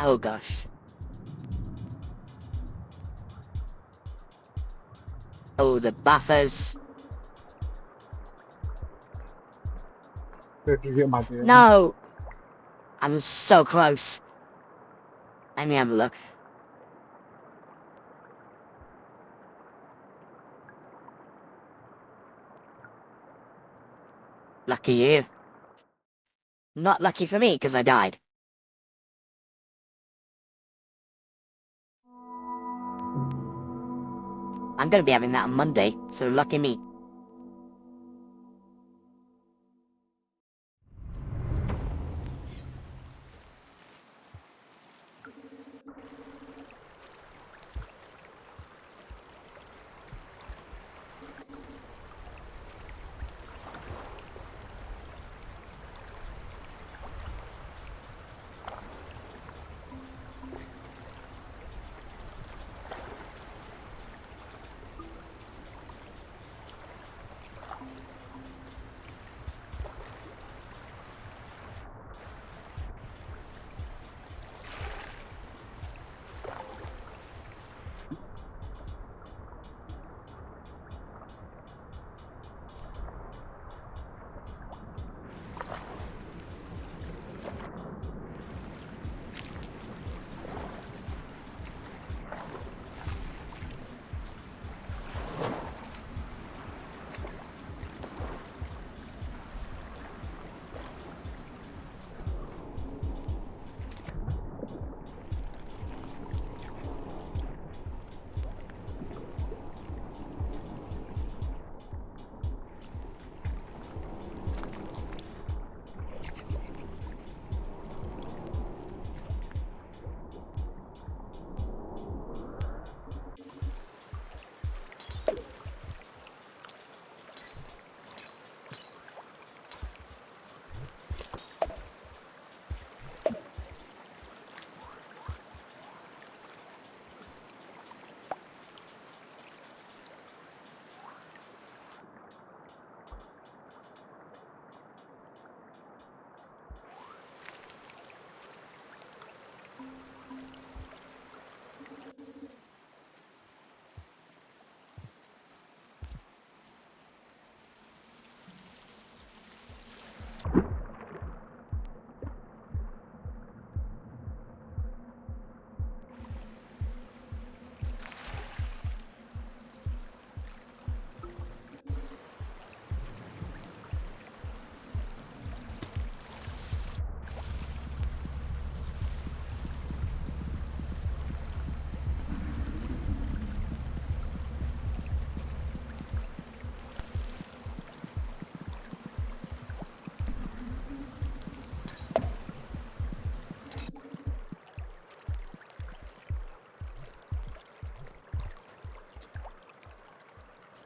Oh gosh. Oh, the buffers. Did you get my deal? No! I'm so close. Let me have a look. Lucky you. Not lucky for me, because I died. I'm gonna be having that on Monday, so lucky me.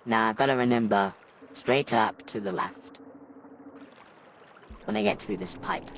Now, I've got to remember, straight up to the left. When I get through this pipe.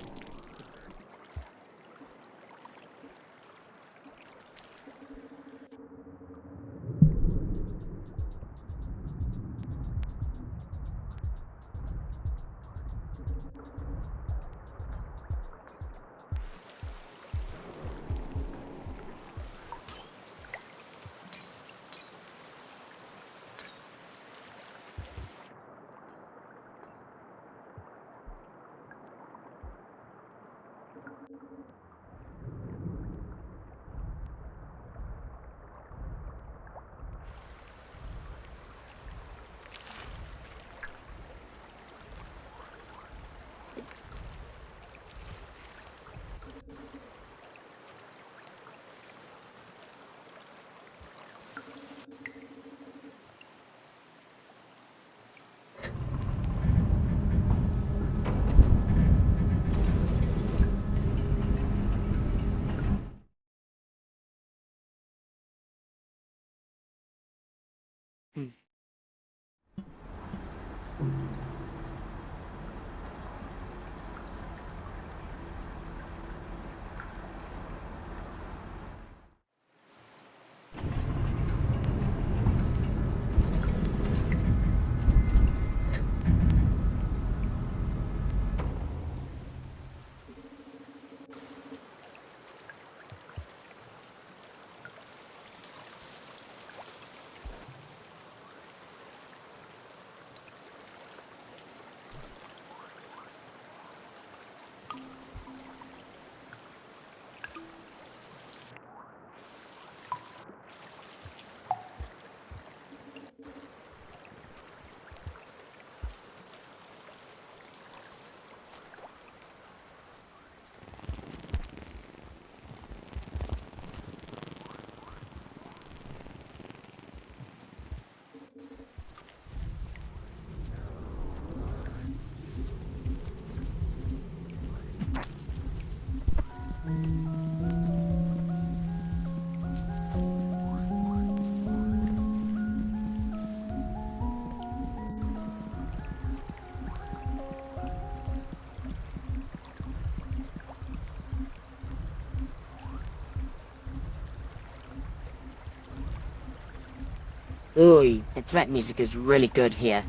Ooh, the threat music is really good here.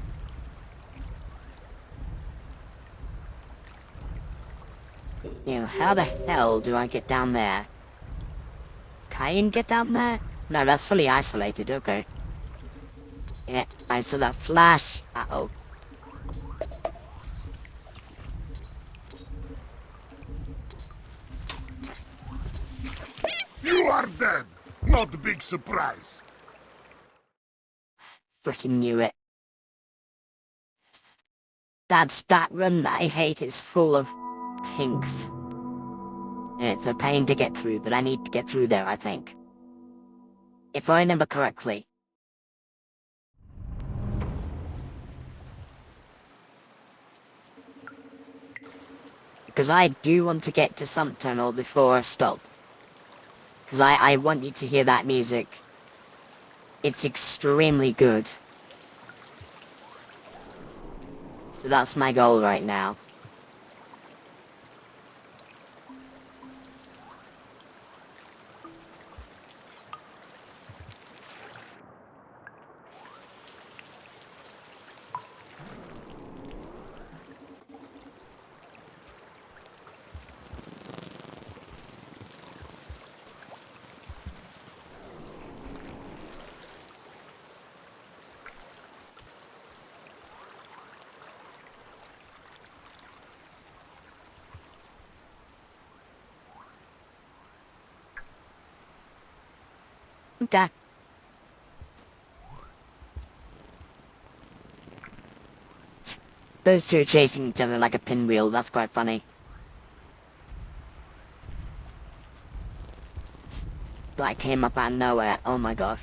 You know, how the hell do I get down there? Can I get down there? No, that's fully isolated, okay. Yeah, I saw that flash. Uh-oh. You are dead! Not a big surprise. Freaking knew it. That room that I hate is full of pinks. It's a pain to get through, but I need to get through there, I think. If I remember correctly. Because I do want to get to some tunnel before I stop. Because I want you to hear that music. It's extremely good. So that's my goal right now. Okay. Those two are chasing each other like a pinwheel, that's quite funny. That came up out of nowhere, oh my gosh.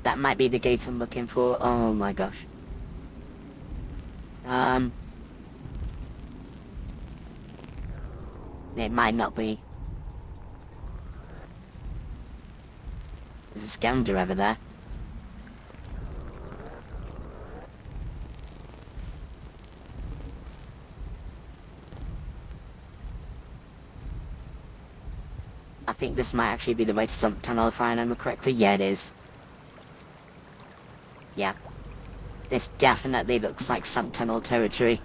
That might be the gate I'm looking for, oh my gosh. It might not be. There's a scavenger over there. I think this might actually be the way to Sump Tunnel if I remember correctly. Yeah, it is. Yeah. This definitely looks like Sump Tunnel territory.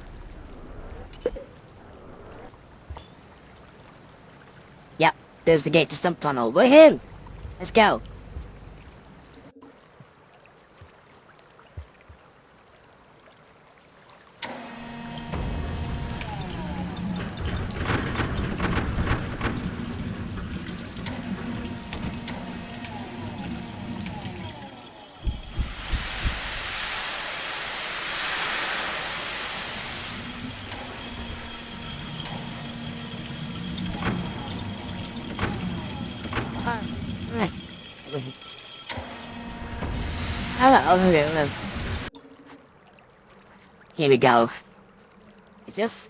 Yep, there's the gate to Sump Tunnel. Woohoo! Let's go. Hello. Here we go. Is this?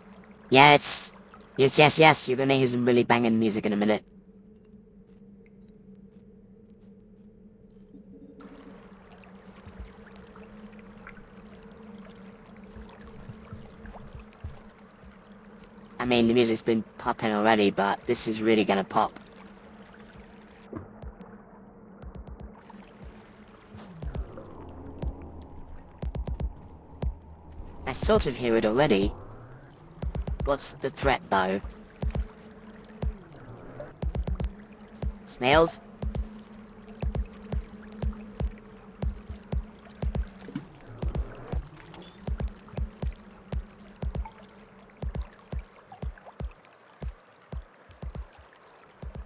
Yeah, it's... Yes. You're gonna hear some really banging music in a minute. I mean, the music's been popping already, but this is really gonna pop. I sort of hear it already. What's the threat, though? Snails?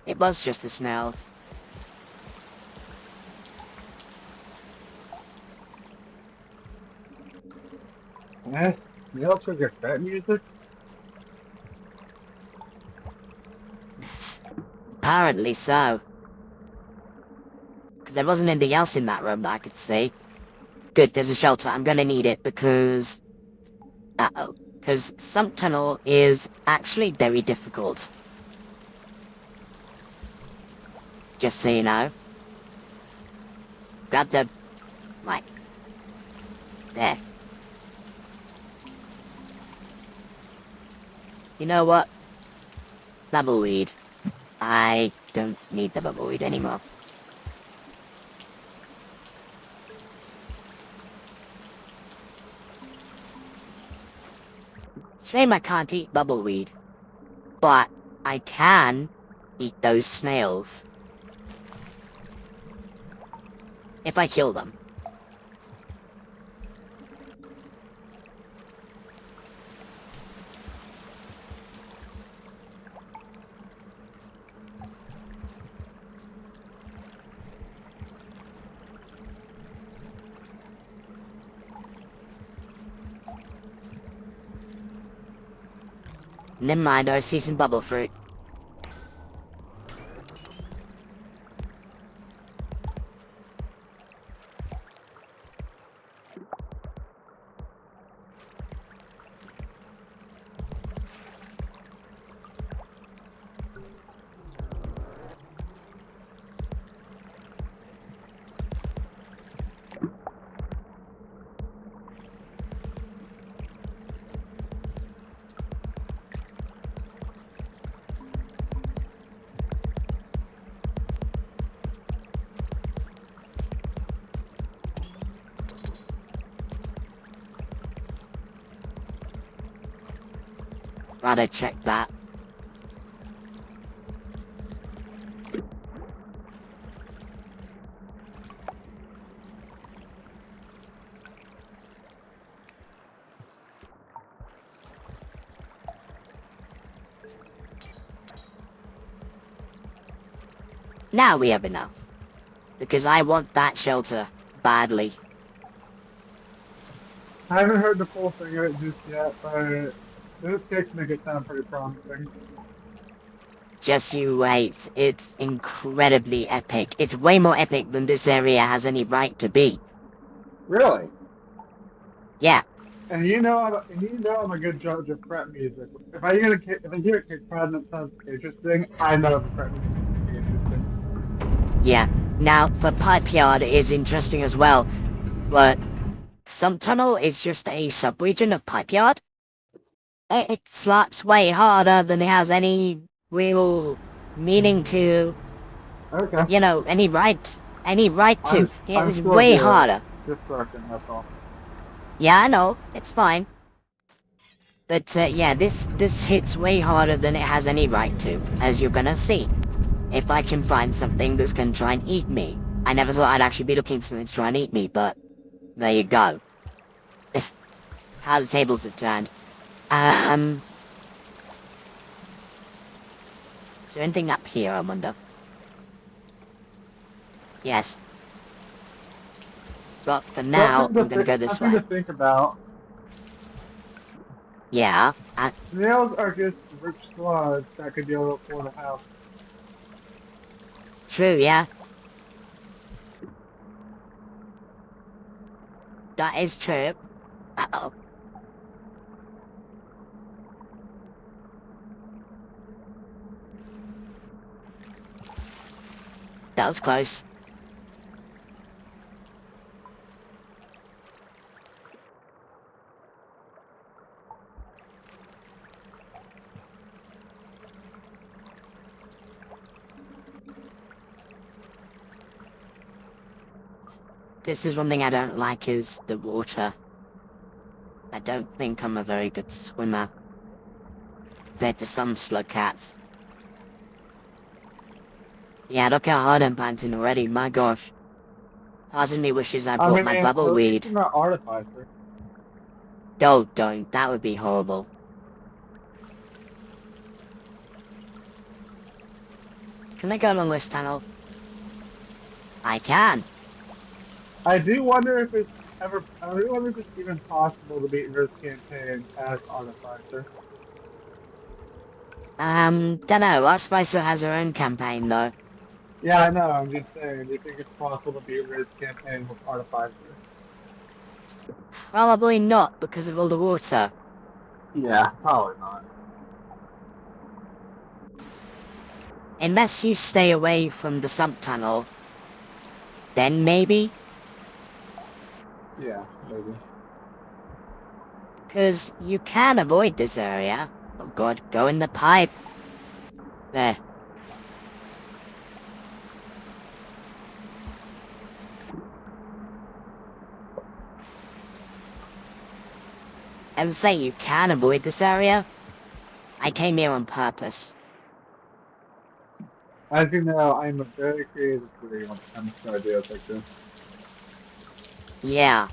It was just the snails. Eh? You also get that music? Apparently so. 'Cause there wasn't anything else in that room that I could see. Good, there's a shelter. I'm gonna need it because... Uh-oh. Because Sump Tunnel is actually very difficult. Just so you know. Grab the... Like... There. You know what? Bubbleweed. I don't need the bubbleweed anymore. Shame I can't eat bubbleweed. But I can eat those snails. If I kill them. Never mind, I see some bubble fruit. Glad I checked that. Now we have enough. Because I want that shelter badly. I haven't heard the full thing of it just yet, but those kicks make it sound pretty promising. Just you wait. It's incredibly epic. It's way more epic than this area has any right to be. Really? Yeah. And you know I'm a good judge of prep music. If I hear a kick pad that sounds interesting, I know the prep music is gonna be interesting. Yeah. Now, for Pipe Yard is interesting as well, but Sump Tunnel is just a sub-region of Pipe Yard. It slaps way harder than it has any real meaning to, Okay. any right to. It I'm was still way good. harder. Just working, that's all. Yeah, I know, it's fine. But yeah, this hits way harder than it has any right to, as you're gonna see. If I can find something that's gonna try and eat me. I never thought I'd actually be looking for something to try and eat me, but there you go. How the tables have turned. Is there anything up here, I wonder? Yes. But for now, I'm gonna go this Something way. to think about. Yeah, Snails are just rich slugs that could be a little for the house. true, yeah. That is true. Uh-oh. That was close. This is one thing I don't like is the water. I don't think I'm a very good swimmer. Compared to some slug cats. Yeah, look how hard I'm panting already, my gosh. Part of me wishes I I brought mean, my at bubble least weed. you're not artificer. Oh, don't. That would be horrible. Can I go along this tunnel? I can. I do wonder if it's even possible to beat Risk campaign as artificer. Dunno. Archspicer has her own campaign, though. Yeah, I know. I'm just saying. Do you think it's possible to beat Risk campaign with artificer? Probably not, because of all the water. Yeah, probably not. Unless you stay away from the sump tunnel. Then maybe? Yeah, maybe. Because you can avoid this area. Oh god, go in the pipe. There. And say you can avoid this area. I came here on purpose. As you know, I'm a very creative creator when it comes to ideas like this. Yeah.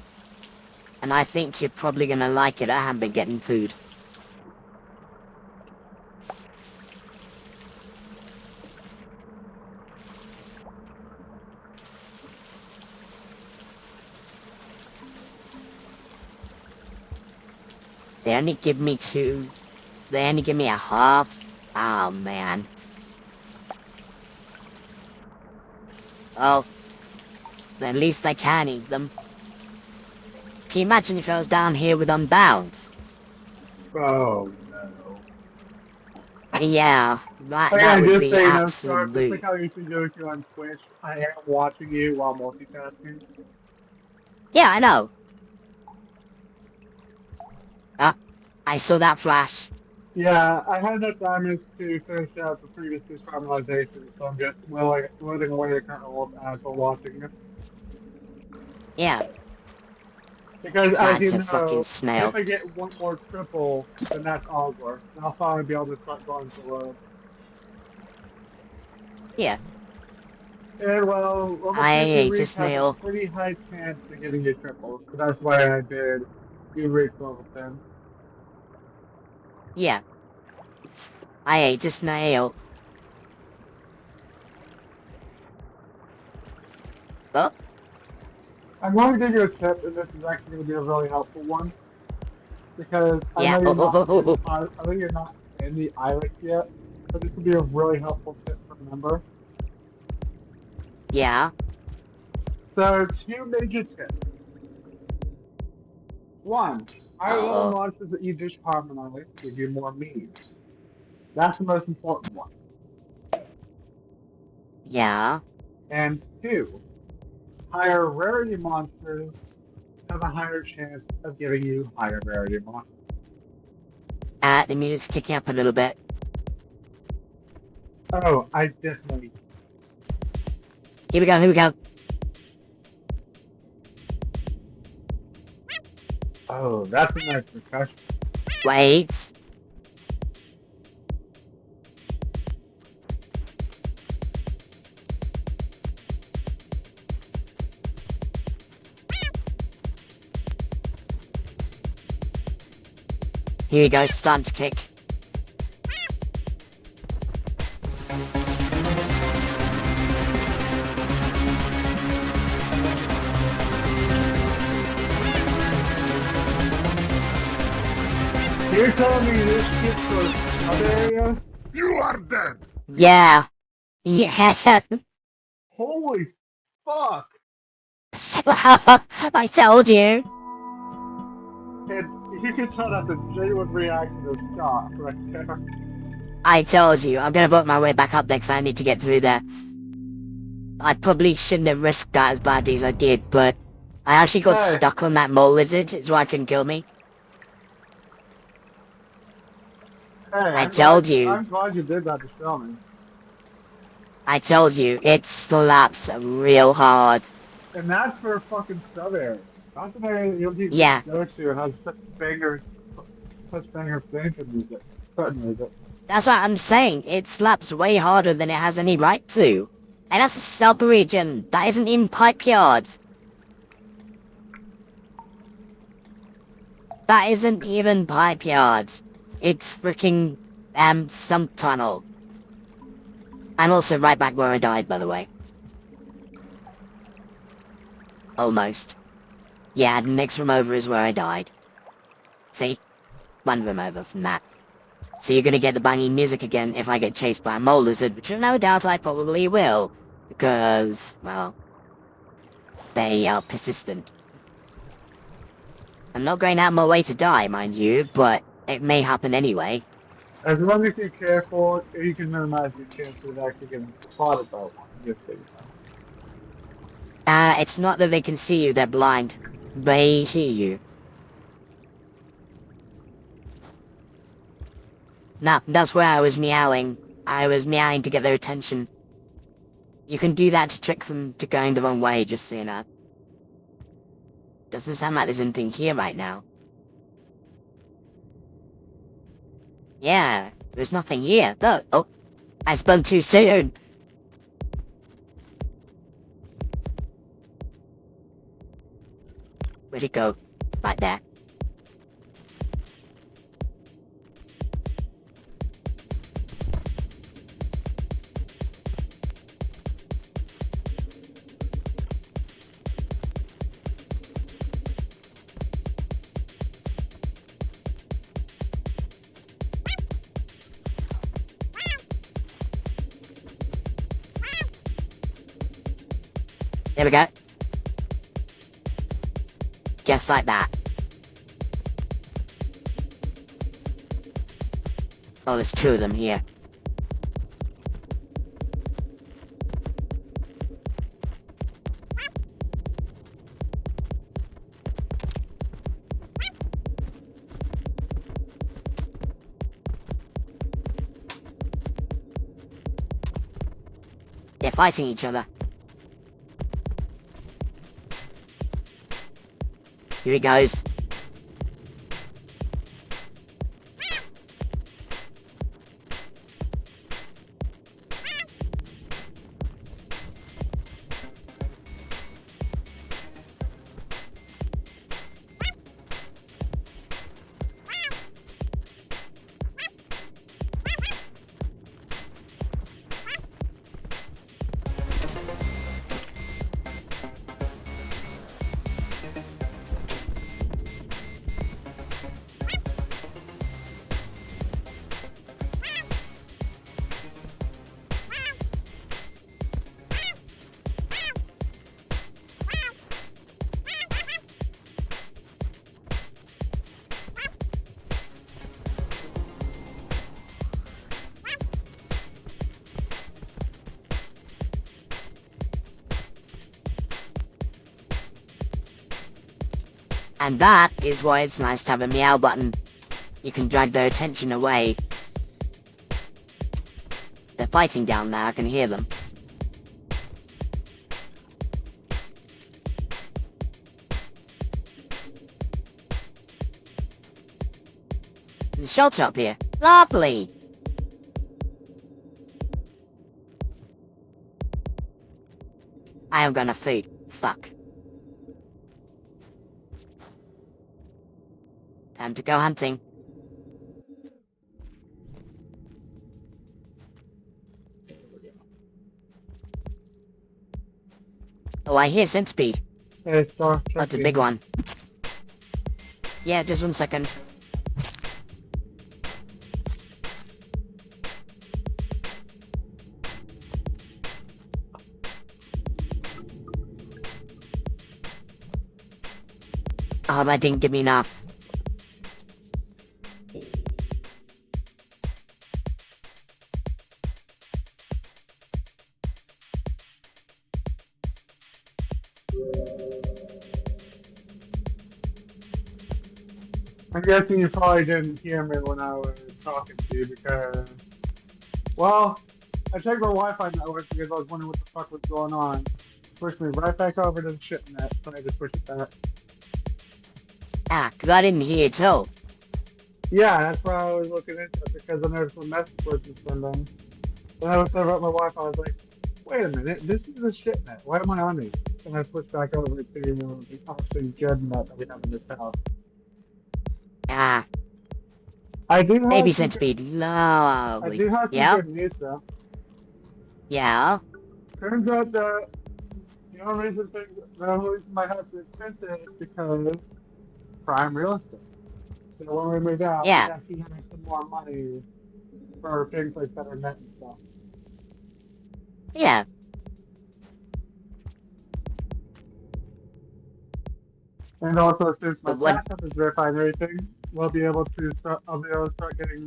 And I think you're probably gonna like it. I haven't been getting food. They only give me two. They only give me a half. Oh, man. Well, at least I can eat them. Can you imagine if I was down here with Unbound? Oh no. Yeah, that Okay, would just be so you know, Scarf, just absolute. like how you should do if you're on Twitch, I am watching you while multitasking. Yeah, I know. I saw that flash. Yeah, I had enough diamonds to finish out the previous caramelization, so I'm just loading away the current rolls as we're watching this. Yeah, Because as that's you a fucking know, snail. if I get one more triple, then that's over. And I'll finally be able to start going to load. Yeah, And well, level I 50 ate a Reach has a snail. pretty high chance of getting your triples, so that's why I did do Reach level 10. Yeah, I ate a snail. Oh, I'm going to give you a tip, and this is actually going to be a really helpful one. Because I yeah. know you're not in, I know you're not in the Ilex yet, but this would be a really helpful tip to remember. Yeah, So, two major tips. One, Higher level Oh, monsters that you just harmonize give you more meat. That's the most important one. yeah. And two, higher rarity monsters have a higher chance of giving you higher rarity monsters. The music's kicking up a little bit. Oh, I definitely. Here we go, here we go. Oh, that's a nice percussion. Wait. Here we go, starting to kick. You're telling me this shit for other area? You are dead. Yeah. Yeah. Holy fuck! I told you. And you can tell that's a genuine reaction of shock right there. I told you. I'm gonna work my way back up there 'cause I need to get through there. I probably shouldn't have risked that as badly as I did, but I actually got Hey. stuck on that mole lizard, so I couldn't kill me. Hey, I told you. I'm glad you did that to show me. I told you, it slaps real hard. And that's for a fucking sub area. Not an area that you'll even Yeah. go to has such banger banter music. Button music. That's what I'm saying. It slaps way harder than it has any right to. And that's a sub-region. That isn't even Pipe Yard. That isn't even Pipe Yard. It's freaking, some tunnel. I'm also right back where I died, by the way. Almost. Yeah, the next room over is where I died. See? One room over from that. So you're gonna get the banging music again if I get chased by a mole lizard, which no doubt I probably will. Because, well, they are persistent. I'm not going out of my way to die, mind you, but it may happen anyway. As long as you're careful, you can minimize your chances of actually getting spotted by one. Just so you know. It's not that they can see you, they're blind. They hear you. Nah, that's where I was meowing. I was meowing to get their attention. You can do that to trick them to going the wrong way, just so you know. Doesn't sound like there's anything here right now. Yeah, there's nothing here, though. Oh, I spun too soon. Where'd it go? Right there. There we go. Just like that. Oh, there's two of them here. They're fighting each other. Here he goes. And that is why it's nice to have a meow button. You can drag their attention away. They're fighting down there, I can hear them. There's a shelter up here. Lovely! I am gonna food. Fuck. Time to go hunting. Oh, I hear centipede. Hey, Star. That's a big one. Yeah, just 1 second. Oh, that didn't give me enough. I'm guessing you probably didn't hear me when I was talking to you because, well, I checked my Wi-Fi network because I was wondering what the fuck was going on. Pushed me right back over to the ship net, so I just pushed it back. Ah, 'cause I didn't hear it all. Yeah, that's why I was looking into it because I noticed the message was sending. When I was over at my Wi-Fi, I was like, wait a minute, this is a ship net. Why am I on it? And I switched back over to the actually good net that we have in this house. Ah, I do have baby some centipede. I Lovely. do have some Yeah? good news though. Yeah? Turns out that the only reason my house is expensive is because prime real estate. So when we move out, Yeah. we actually have some more money for things like better net and stuff. Yeah. And also, since my But what- backup is verified and everything, we'll be able to start. I'll be able to start getting,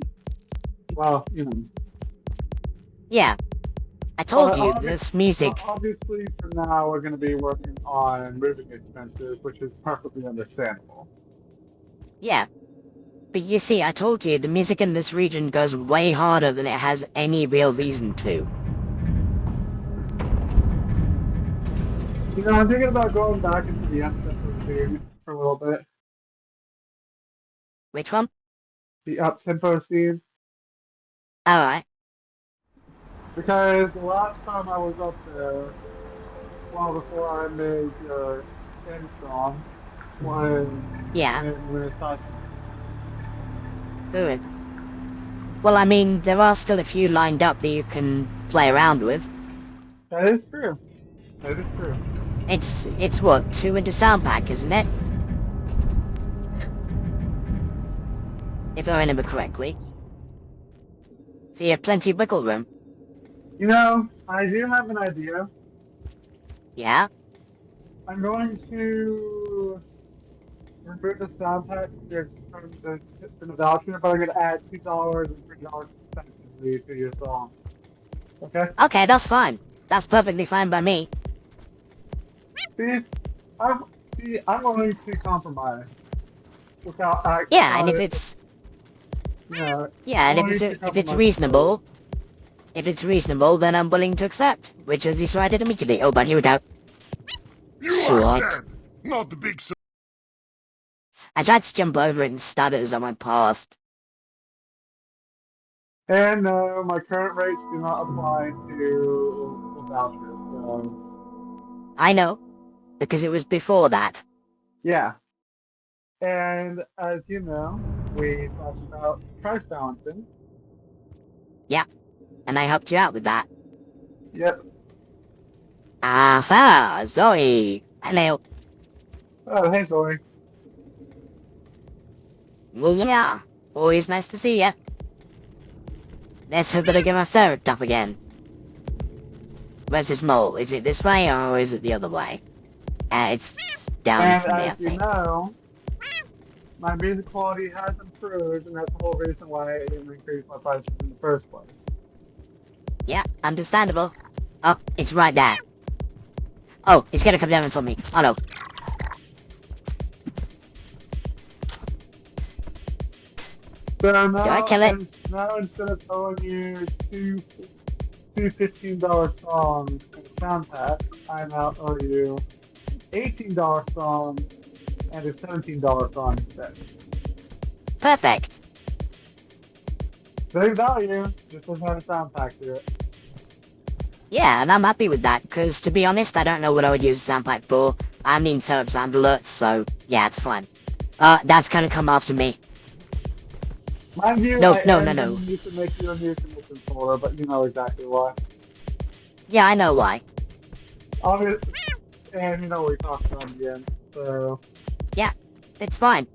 well, you know. Yeah. I told Well, you, obvi- this music. Well, obviously, for now, we're going to be working on moving expenses, which is perfectly understandable. Yeah. But you see, I told you, the music in this region goes way harder than it has any real reason to. You know, I'm thinking about going back into the up-tempo scene for a little bit. Which one? The up-tempo scene. Alright. Because the last time I was up there, well, before I made end song, Yeah. when it started. Good. Well, I mean, there are still a few lined up that you can play around with. That is true. That is true. It's what, 2 into sound pack, isn't it? If I remember correctly. So you have plenty of wiggle room. You know, I do have an idea. Yeah? I'm going to remove the sound pack from the voucher, but I'm going to add $2 and $3 respectively to your song. Okay? Okay, that's fine. That's perfectly fine by me. See, I'm willing to compromise without actually. Yeah, and if it's... Yeah, Yeah, and I'm willing to if it's compromise. reasonable... If it's reasonable, then I'm willing to accept. Which is decided immediately. Oh, but here we go. You Short. are dead, not the big surprise. I tried to jump over it and stuttered as I went past. And no, my current rates do not apply to the voucher. So I know. Because it was before that. yeah. And as you know, we talked about price balancing. And I helped you out with that. Yep. Aha! Zoe! Hello. Oh, hey, Zoe. Well, yeah. Always nice to see ya. Let's hope it'll get my third up again. Where's this mole? Is it this way or is it the other way? It's down And from there, I as you think. know, my music quality has improved, and that's the whole reason why I didn't increase my prices in the first place. Yeah, understandable. Oh, it's right there. Oh, it's gonna come down on me. Oh no. So I kill it? now instead of throwing you two $15 songs and a sound pack, I now owe you $18 song and a $17 song instead. Perfect. Same value, just doesn't have a sound pack to it. Yeah, and I'm happy with that, because to be honest, I don't know what I would use a sound pack for. I haven't even set up sound alerts, so yeah, it's fine. That's gonna come after me. Mind you, No, I no, am no, gonna no. need to make you a new controller, but you know exactly why. Yeah, I know why. Obviously, and you know what we talked about in the end, so... Yeah, it's fine.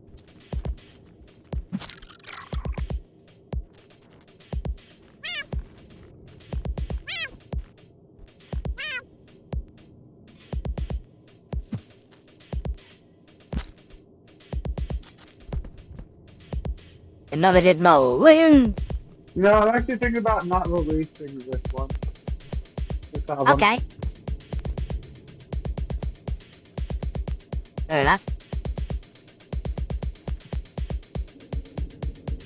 Another dead mole. Woo! You know, I'm actually thinking about not releasing this one. This album. Okay. Fair enough.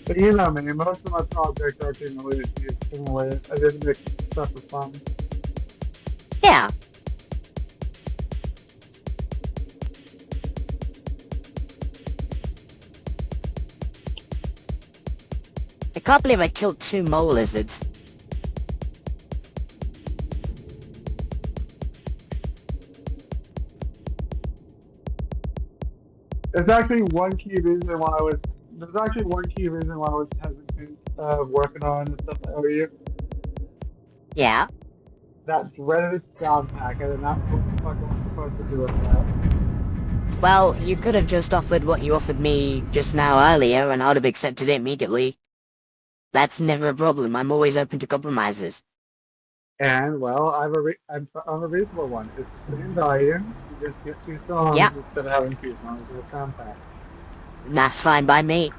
But you know me, most of my projects are accumulated. I didn't make stuff for fun. Yeah. I can't believe I killed 2 mole lizards. There's actually one key reason why I was hesitant working on the stuff I owe you. Yeah. That dreaded sound pack. I did not know what the fuck I was supposed to do with that. Well, you could have just offered what you offered me just now earlier, and I'd have accepted it immediately. That's never a problem. I'm always open to compromises. And well, I'm a reasonable one. It's the same value. You just get 2 songs Yeah. instead of having 2 songs with a sound pack. And that's fine by me.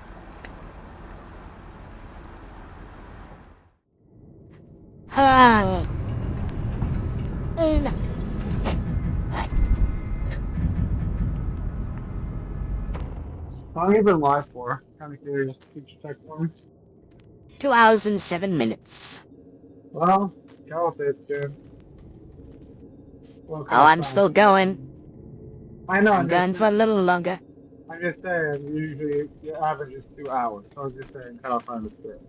Ah. How long have you been live for? Kind of curious. Could you check for me? 2 hours and 7 minutes. Well, go with it, dude. Well, Oh, I'm still going. I know. I'm going for a little longer. I'm just saying, usually your average is 2 hours. So I was just saying, cut off time is good.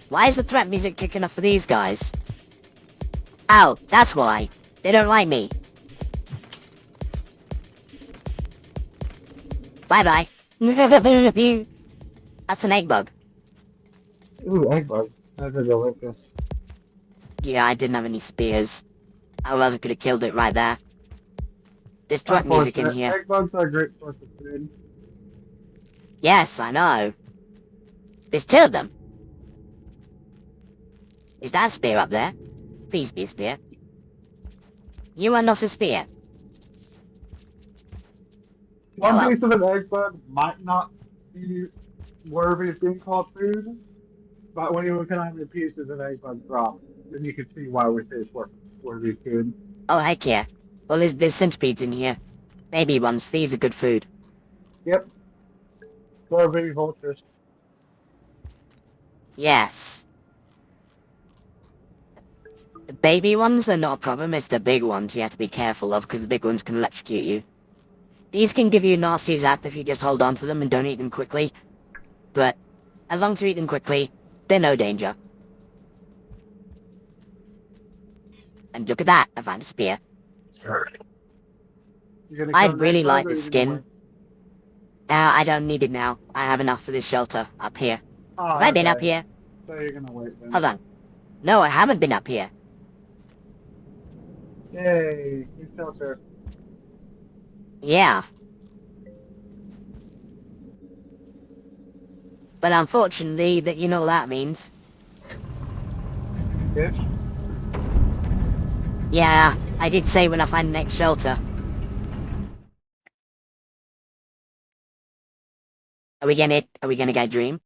Why is the threat music kicking off for these guys? Oh, that's why. They don't like me. Bye-bye. That's an egg bug. Ooh, egg bug. That's a delicious. Yeah, I didn't have any spears. Otherwise I could have killed it right there. There's threat music in here. Egg bugs are a great source of food. Yes, I know. There's 2 of them. Is that a spear up there? Please be a spear. You are not a spear. One well. piece of an egg bug might not be worthy of being called food, but when you look at how many pieces an egg bug drops, then you can see why we say it's worthy of food. Oh, heck yeah. Well, there's centipedes in here. Baby ones. These are good food. Yep. Or baby vultures. Yes. The baby ones are not a problem. It's the big ones you have to be careful of, because the big ones can electrocute you. These can give you a nasty zap if you just hold on to them and don't eat them quickly. But as long as you eat them quickly, they're no danger. And look at that, I found a spear. I'd really like the skin. I don't need it now. I have enough for this shelter up here. Oh, Have I been up okay. here? So you're gonna wait then. Hold on. No, I haven't been up here. Yay, new shelter. Yeah. But unfortunately, that you know what that means. Fish? Yeah, I did say when I find the next shelter. Are we gonna get a dream?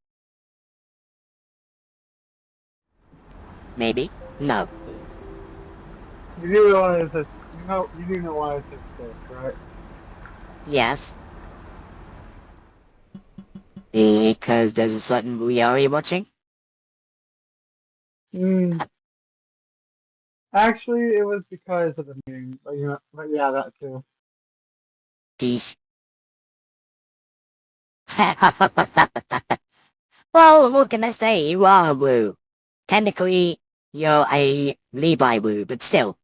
Maybe. No. You do realize that, you do know why it says fish, right? Yes. because there's a certain movie you're watching? Hmm. Actually, it was because of the meeting, but but yeah, that too. Peace. Well, what can I say? You are a woo. Technically, you're a Levi woo, but still.